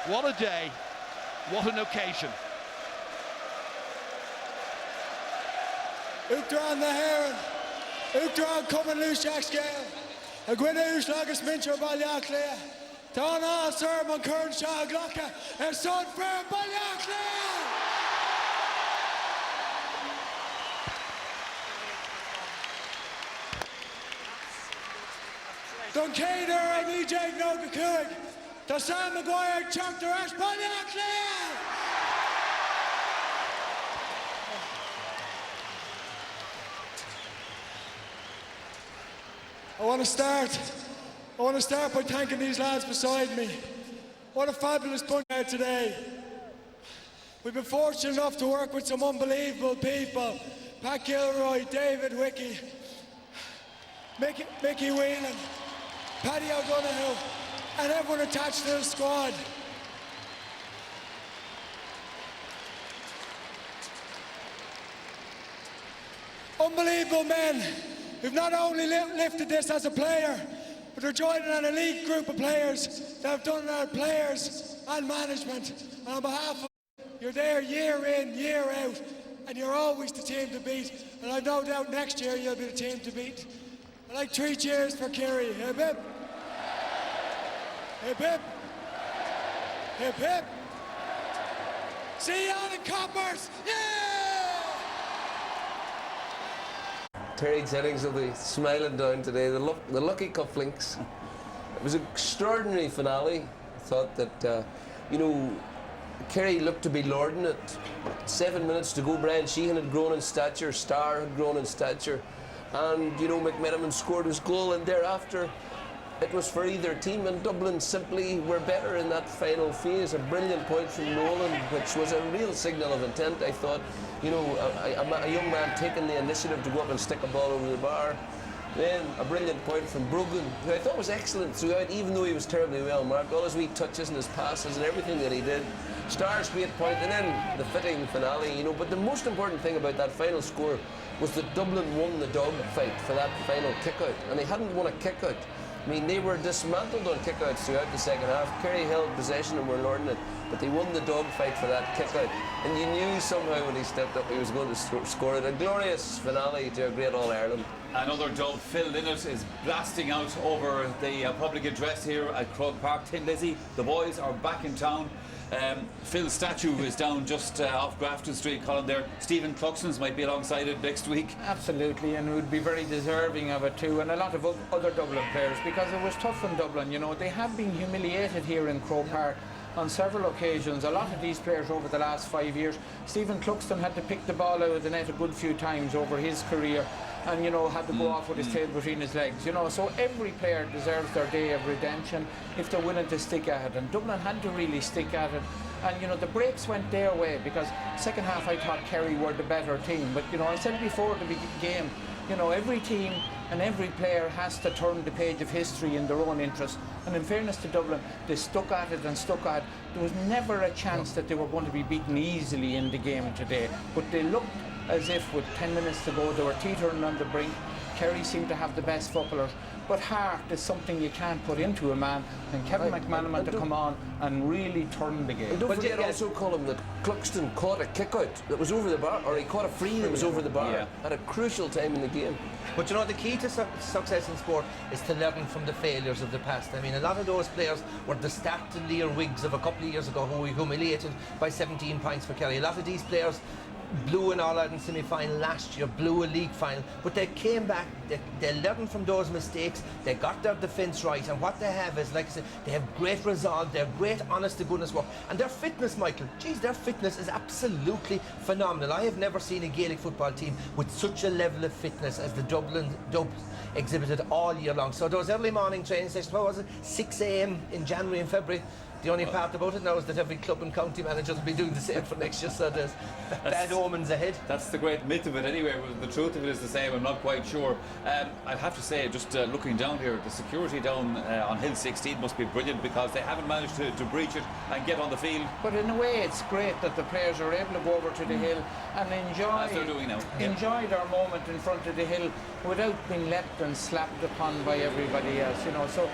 What a day, what an occasion. Uachtaráin na hÉireann, Uachtaráin Cumann Luke Rascale, a gwine ús mincher bailach lea. Tá ná sir man curn seo ghlacha, son fair bailach lea. Duncader and EJ Nogacoog. To Sam Maguire chucked the Ash Pontiac clear. I want to start by thanking these lads beside me. What a fabulous bunch out today. We've been fortunate enough to work with some unbelievable people. Pat Gilroy, David Wickie, Mickey Whelan, Paddy O'Donoghue, and everyone attached to the squad. Unbelievable men who've not only lifted this as a player, but they're joining an elite group of players that have done our players and management. And on behalf of you're there year in, year out, and you're always the team to beat. And I've no doubt next year you'll be the team to beat. I'd like 3 cheers for Kerry. Hip hip. Hip hip. Hip hip. See you on the Coppers. Yeah! Terry Jennings will be smiling down today. The lucky cufflinks. It was an extraordinary finale. I thought that, you know, Kerry looked to be lording it. 7 minutes to go. Brian Sheehan had grown in stature. Starr had grown in stature. And, you know, McMenamin scored his goal, and thereafter it was for either team, and Dublin simply were better in that final phase. A brilliant point from Nolan, which was a real signal of intent, I thought. You know, a young man taking the initiative to go up and stick a ball over the bar. Then a brilliant point from Brogan, who I thought was excellent throughout, even though he was terribly well marked. All his wee touches and his passes and everything that he did. Starr's great point, and then the fitting finale, you know. But the most important thing about that final score was that Dublin won the dog fight for that final kick-out, and they hadn't won a kick-out. I mean, they were dismantled on kick-outs throughout the second half. Kerry held possession and were lording it, but they won the dog fight for that kick-out. And you knew somehow when he stepped up he was going to score it. A glorious finale to a great All-Ireland. Another dub. Phil Linnett is blasting out over the public address here at Croke Park. Tim Lizzie, the boys are back in town. Phil's statue is down just off Grafton Street, Colin there. Stephen Cluxton's might be alongside it next week. Absolutely, and would be very deserving of it too, and a lot of other Dublin players, because it was tough in Dublin. You know, they have been humiliated here in Croke Park on several occasions. A lot of these players over the last 5 years. Stephen Cluxton had to pick the ball out of the net a good few times over his career, and, you know, had to go off with his tail between his legs. You know, so every player deserves their day of redemption if they're willing to stick at it, and Dublin had to really stick at it. And, you know, the breaks went their way, because second half I thought Kerry were the better team. But, you know, I said before the game, you know, every team and every player has to turn the page of history in their own interest. And in fairness to Dublin, they stuck at it and stuck at it. There was never a chance that they were going to be beaten easily in the game today. But they looked as if with 10 minutes to go they were teetering on the brink. Kerry seemed to have the best footballers, but heart is something you can't put into a man, and Kevin McManaman to come on and really turn the game. And don't forget also, Colin, that Cluxton caught a kick-out that was over the bar, or he caught a free that was over the bar at a crucial time in the game. But you know, the key to success in sport is to learn from the failures of the past. I mean, a lot of those players were the Starton Lear Whigs of a couple of years ago, who we humiliated by 17 points for Kerry. A lot of these players blew an All-Ireland semi-final last year, blew a league final, but they came back, they learned from those mistakes, they got their defence right, and what they have is, like I said, they have great resolve, they're great honest-to-goodness work, and their fitness, Michael, geez, their fitness is absolutely phenomenal. I have never seen a Gaelic football team with such a level of fitness as the Dublin Dubs exhibited all year long. So those early morning training sessions, what was it, 6 a.m. in January and February? The only part about it now is that every club and county manager will be doing the same for next year, so there's bad omens ahead. That's the great myth of it anyway. The truth of it is the same, I'm not quite sure. I'd have to say, just looking down here, the security down on Hill 16 must be brilliant, because they haven't managed to breach it and get on the field. But in a way it's great that the players are able to go over to the hill and enjoy, as they're doing now, enjoy their moment in front of the hill without being leapt and slapped upon by everybody else, you know. So,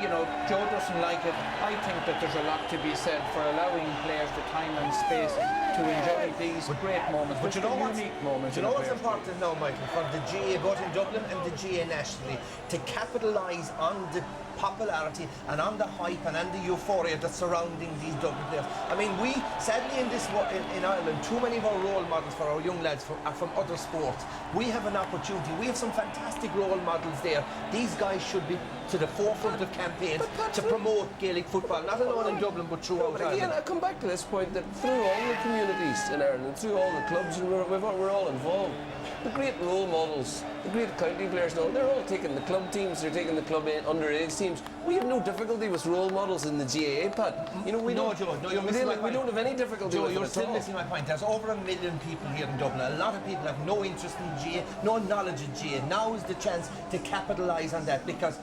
you know, Joe doesn't like it. I think that there's a lot to be said for allowing players the time and space to enjoy these great moments, but you know what's unique moments. You know what's important now, Michael, for the GA, both in Dublin and the GA nationally, to capitalise on the popularity and on the hype and on the euphoria that's surrounding these Dublin players. I mean, we, sadly in Ireland, too many of our role models for our young lads are from other sports. We have an opportunity. We have some fantastic role models there. These guys should be to the forefront of campaigns to promote Gaelic football, not alone in Dublin but throughout Ireland. Again, I come back to this point that through all the communities in Ireland, through all the clubs, and we're all involved, the great role models, the great county players, and all, they're all taking the club teams, they're taking the club underage teams. We have no difficulty with role models in the GAA, Pat. You know, we don't have any difficulty with it at all. You're still missing my point. There's over 1 million people here in Dublin. A lot of people have no interest in GAA, no knowledge of GAA. Now is the chance to capitalise on that, because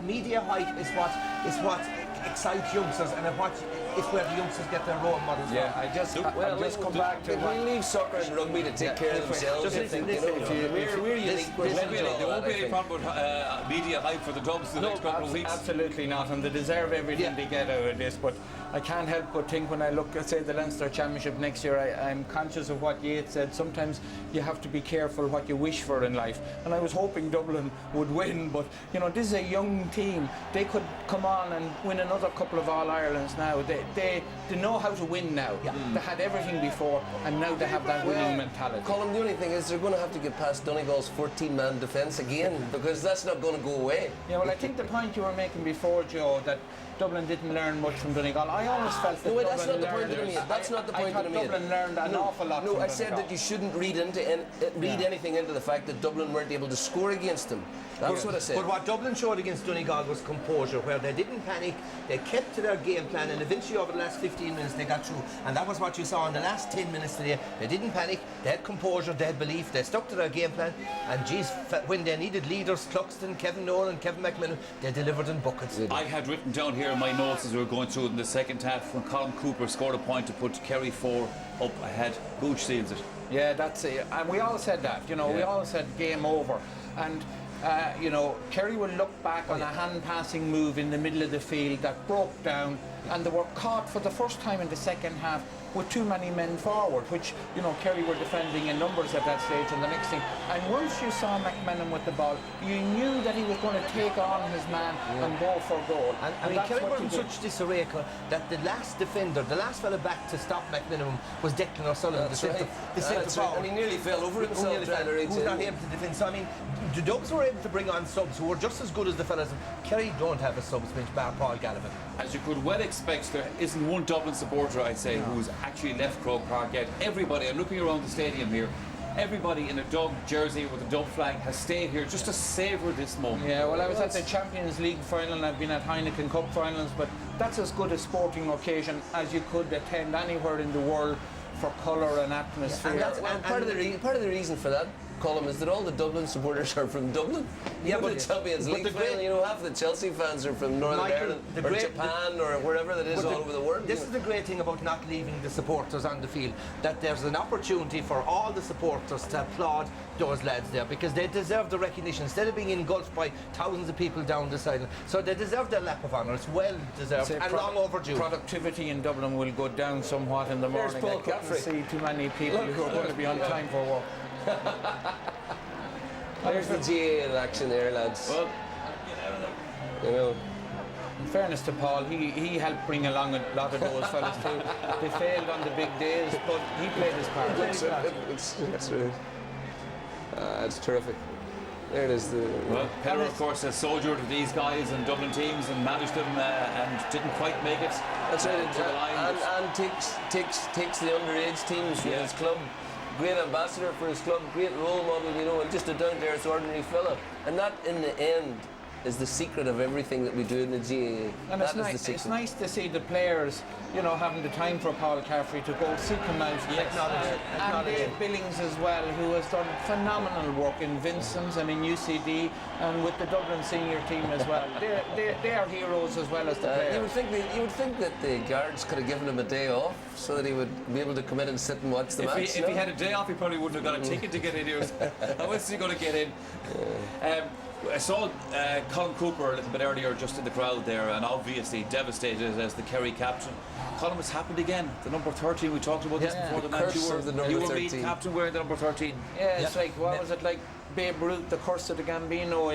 media hype is what excites youngsters, and it's where the youngsters get their role models from. I just come back to we leave soccer and rugby to take care of themselves. We're unique. There won't be any problem with media hype for the Dubs the next couple of weeks. Absolutely not, and they deserve everything they get out of this. But I can't help but think, when I look at, say, the Leinster Championship next year, I'm conscious of what Yates said. Sometimes you have to be careful what you wish for in life, and I was hoping Dublin would win, but you know, this is a young team. They could come on and win another couple of All-Irelands now. They know how to win now. They had everything before, and now they have that winning mentality. Colin, the only thing is they're going to have to get past Donegal's 14-man defence again, because that's not going to go away. Yeah, well, I think the point you were making before, Joe, that Dublin didn't learn much from Donegal. I always felt that that's not the point that I made. That's not the point that I made. Dublin learned an awful lot from Donegal. I said that you shouldn't read anything into the fact that Dublin weren't able to score against them. That's what I said. But what Dublin showed against Donegal was composure, where they didn't panic, they kept to their game plan, and eventually over the last 15 minutes they got through. And that was what you saw in the last 10 minutes today. They didn't panic, they had composure, they had belief, they stuck to their game plan, and geez, when they needed leaders, Cluxton, Kevin Nolan and Kevin McMillan, they delivered in buckets. I had written down here in my notes as we were going through it in the second half, when Colin Cooper scored a point to put Kerry 4 up ahead. Gooch seals it. Yeah, that's it. And we all said that, you know, we all said game over. And you know, Kerry will look back on a hand-passing move in the middle of the field that broke down, and they were caught for the first time in the second half with too many men forward, which, you know, Kerry were defending in numbers at that stage. And the next thing, and once you saw McMillan with the ball, you knew that he was going to take on his man and go for goal. And I mean, Kerry were in such disarray that the last defender, the last fella back to stop McMillan was Declan O'Sullivan, the centre forward. And he nearly fell over himself. He was not able to defend. So I mean, the Dubs were able to bring on subs who were just as good as the fellas. Kerry don't have a subs bench bar Paul Gallivan. As you could well expect, there isn't one Dublin supporter, I'd say, who's actually left Croke Park yet. Everybody, I'm looking around the stadium here, everybody in a Dub jersey with a Dub flag has stayed here just to savour this moment. Yeah, well, I was at the Champions League final and I've been at Heineken Cup finals, but that's as good a sporting occasion as you could attend anywhere in the world for colour and atmosphere. And part of the reason for that, Colin, is that all the Dublin supporters are from Dublin. Yeah, but the Champions League final, you know, half the Chelsea fans are from Northern Ireland or Japan or wherever that is all over the world. This is the great thing about not leaving the supporters on the field, that there's an opportunity for all the supporters to applaud those lads there, because they deserve the recognition instead of being engulfed by thousands of people down the side. So they deserve their lap of honour. It's well deserved and long overdue. Productivity in Dublin will go down somewhat in the morning. I can't see too many people who are going to be on time for work. There's the GA in action there, lads. Well, you know. In fairness to Paul, he helped bring along a lot of those fellas too. They failed on the big days, but he played his part. It's terrific. There it is. Well, Peller, of course, has soldiered with these guys and Dublin teams and managed them and didn't quite make it. That's right. To the line. And takes the underage teams with his club. Great ambassador for his club, great role model, you know, and just a down-to-earth ordinary fella. And that, in the end, is the secret of everything that we do in the GAA. And it's nice to see the players, you know, having the time for Paul Caffrey to go seek him out. And Dave Billings as well, who has done phenomenal work in Vincent's and in UCD and with the Dublin senior team as well. They are heroes as well as the players. You would think that the guards could have given him a day off so that he would be able to come in and sit and watch the match. If he had a day off, he probably wouldn't have got a ticket to get in here. How else is he going to get in? I saw Colin Cooper a little bit earlier just in the crowd there, and obviously devastated as the Kerry captain. Colin, what's happened again? The number 13, we talked about this before the match. You were made captain wearing the number 13. Yeah, it's like, what was it, like Babe Ruth, the curse of the Gambino,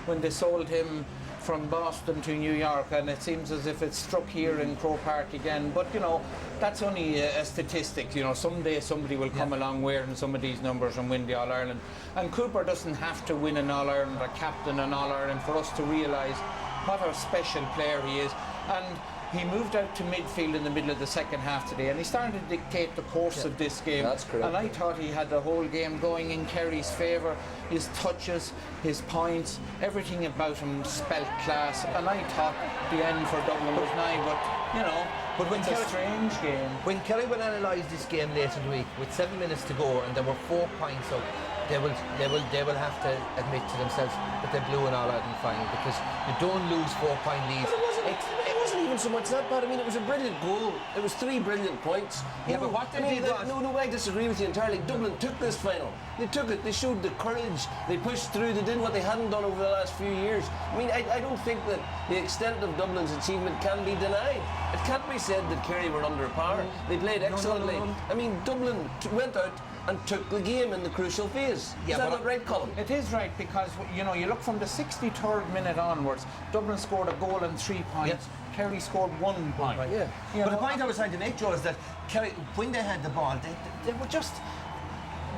when they sold him from Boston to New York, and it seems as if it's struck here in Croke Park again. But, you know, that's only a statistic. You know, someday somebody will come along wearing some of these numbers and win the All-Ireland. And Cooper doesn't have to win an All-Ireland or captain an All-Ireland for us to realise what a special player he is. And he moved out to midfield in the middle of the second half today, and he started to dictate the course of this game. That's correct. And I thought he had the whole game going in Kerry's favour. His touches, his points, everything about him spelt class. And I thought the end for Dublin was nigh, but you know. But when it's a strange game. When Kerry will analyse this game later in the week with 7 minutes to go and there were 4 points up, they will have to admit to themselves that they blew an All-Ireland final, because you don't lose 4-point leads. It wasn't even so much that bad. I mean, it was a brilliant goal. It was 3 brilliant points. Yeah, but what they did was... No, I disagree with you entirely. Dublin took this final. They took it. They showed the courage. They pushed through. They did what they hadn't done over the last few years. I mean, I don't think that the extent of Dublin's achievement can be denied. It can't be said that Kerry were under par. They played excellently. No. I mean, Dublin went out and took the game in the crucial phase. Yeah, is that not right, Colin? It is right, because you know, you look from the 63rd minute onwards, Dublin scored a goal and 3 points. Yes. Kerry scored 1 point. Right. Yeah. But the point I was trying to make, Joe, is that Kerry, when they had the ball, they were just...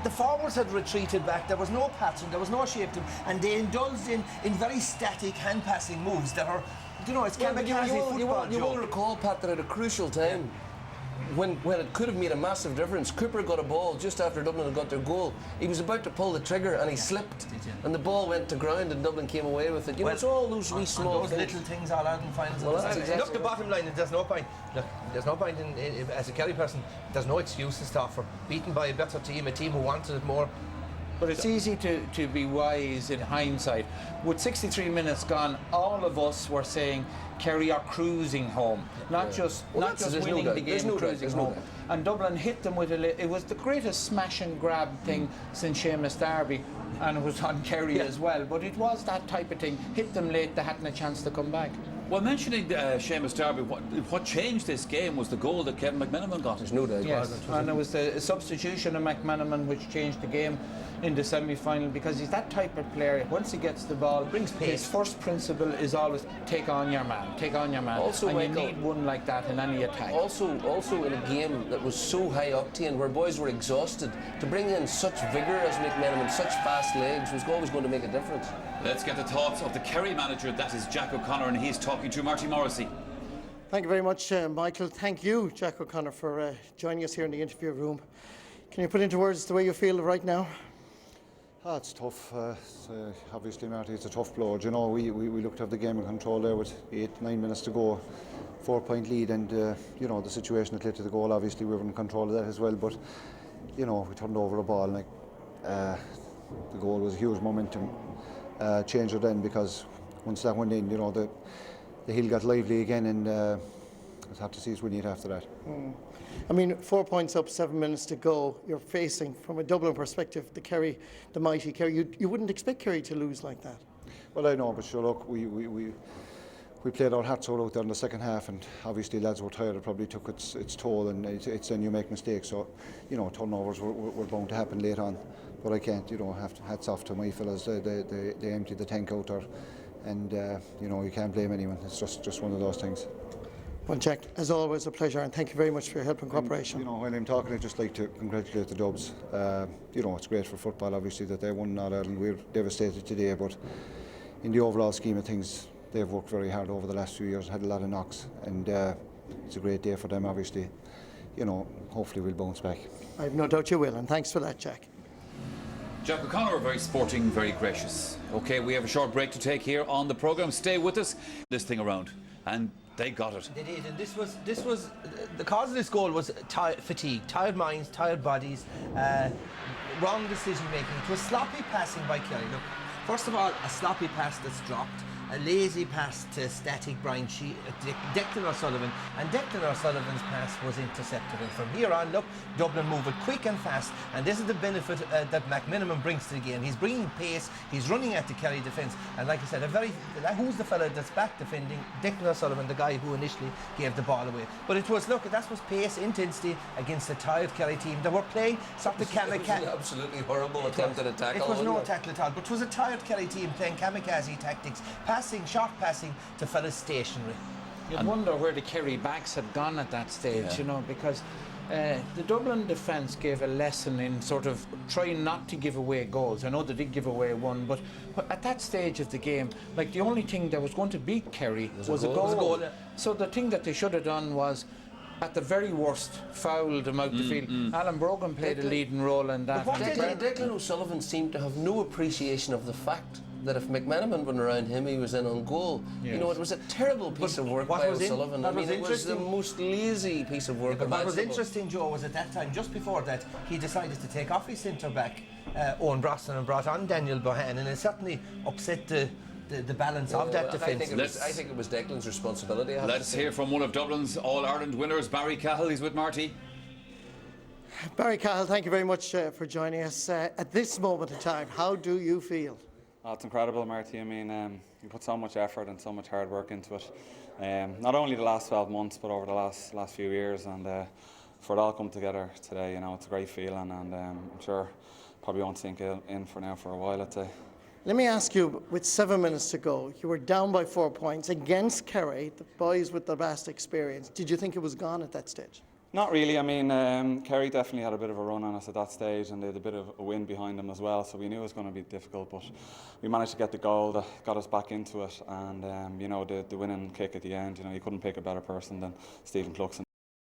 The forwards had retreated back, there was no pattern, there was no shape to them, and they indulged in very static hand-passing moves that are, you know, it's kamikaze football. You will recall, Pat, that at a crucial time, when it could have made a massive difference, Cooper got a ball just after Dublin had got their goal. He was about to pull the trigger and he slipped, and the ball went to ground and Dublin came away with it. You know, it's all those wee small those things. little things all Ireland finals. Well, that's exactly look, the bottom line is there's no point. Look, there's no point in as a Kerry person, there's no excuses to offer. Beaten by a better team, a team who wanted it more. But it's easy to be wise in hindsight. With 63 minutes gone, all of us were saying Kerry are cruising home, not just winning the game, cruising home. And Dublin hit them with it was the greatest smash and grab thing since Seamus Darby, and it was on Kerry as well. But it was that type of thing. Hit them late, they hadn't a chance to come back. Well, mentioning Seamus Darby, what changed this game was the goal that Kevin McMenamin got. There's no doubt. Yes, and it was the substitution of McManaman which changed the game in the semi-final, because he's that type of player. Once he gets the ball, brings pace. His first principle is always take on your man, take on your man. Also, and Michael, you need one like that in any attack. Also in a game that was so high octane, where boys were exhausted, to bring in such vigour as McManaman, such fast legs, was always going to make a difference. Let's get the thoughts of the Kerry manager, that is Jack O'Connor, and he's talking to Marty Morrissey. Thank you very much, Michael. Thank you, Jack O'Connor, for joining us here in the interview room. Can you put into words the way you feel right now? Oh, it's tough. Obviously, Marty, it's a tough blow. You know, we looked to have the game in control there with 8-9 minutes to go, 4-point lead, and you know, the situation that led to the goal. Obviously, we were in control of that as well. But you know, we turned over a ball, like the goal was a huge momentum changer then, because once that went in, you know, the hill got lively again, and it's hard to see us winning it after that. I mean, 4 points up, 7 minutes to go. You're facing, from a Dublin perspective, the mighty Kerry. You wouldn't expect Kerry to lose like that. Well, I know, but sure, look, we played our hearts out there in the second half, and obviously lads were tired. It probably took its toll, and it's then you make mistakes. So, you know, turnovers were bound to happen late on. But I can't, you know, hats off to my fellas. They emptied the tank out there, and you know, you can't blame anyone. It's just one of those things. Well, Jack, as always, a pleasure, and thank you very much for your help and cooperation. You know, when I'm talking, I'd just like to congratulate the Dubs. You know, it's great for football, obviously, that they won All Ireland. We're devastated today, but in the overall scheme of things, they've worked very hard over the last few years, had a lot of knocks, and it's a great day for them, obviously. You know, hopefully we'll bounce back. I have no doubt you will, and thanks for that, Jack. Jack O'Connor, very sporting, very gracious. Okay, we have a short break to take here on the programme. Stay with us. This thing around, and they got it. They did, and this was the cause of this goal was fatigue, tired minds, tired bodies, wrong decision making. It was sloppy passing by Kerry. Look, first of all, a sloppy pass that's dropped, a lazy pass to static Brian Declan O'Sullivan, and Declan O'Sullivan's pass was intercepted. And from here on, look, Dublin move it quick and fast, and this is the benefit that McManaman brings to the game. He's bringing pace, he's running at the Kerry defence, and like I said, who's the fella that's back defending? Declan O'Sullivan, the guy who initially gave the ball away. But it was, look, that was pace, intensity against a tired Kerry team. They were playing sort of kamikaze. It was an absolutely horrible attempt at a tackle. It was no tackle at all, but it was a tired Kerry team playing kamikaze tactics, short passing to fellas stationary. You'd wonder where the Kerry backs had gone at that stage, you know, because The Dublin defence gave a lesson in sort of trying not to give away goals. I know they did give away one, but at that stage of the game, like the only thing that was going to beat Kerry was a goal. So the thing that they should have done was, at the very worst, fouled him out the field. Alan Brogan played a leading role in that. Declan O'Sullivan seemed to have no appreciation of the fact that if McManaman went around him, he was in on goal. Yes. You know, it was a terrible piece of work by O'Sullivan. I mean, it was the most lazy piece of work. But what was interesting, Joe, was at that time, just before that, he decided to take off his centre-back, Owen Brosnan, and brought on Daniel Bohan, and it certainly upset the balance of that defence. I think it was Declan's responsibility. Let's hear from one of Dublin's All-Ireland winners, Barry Cahill. He's with Marty. Barry Cahill, thank you very much for joining us. At this moment in time, how do you feel? Oh, it's incredible, Marty. I mean, you put so much effort and so much hard work into it. Not only the last 12 months, but over the last few years, and for it all come together today, you know, it's a great feeling, and I'm sure probably won't sink in for a while, I'd say. Let me ask you, with 7 minutes to go, you were down by 4 points against Kerry, the boys with the vast experience. Did you think it was gone at that stage? Not really. I mean, Kerry definitely had a bit of a run on us at that stage, and they had a bit of a wind behind them as well, so we knew it was going to be difficult, but we managed to get the goal that got us back into it, and you know, the winning kick at the end, you know, you couldn't pick a better person than Stephen Cluxon.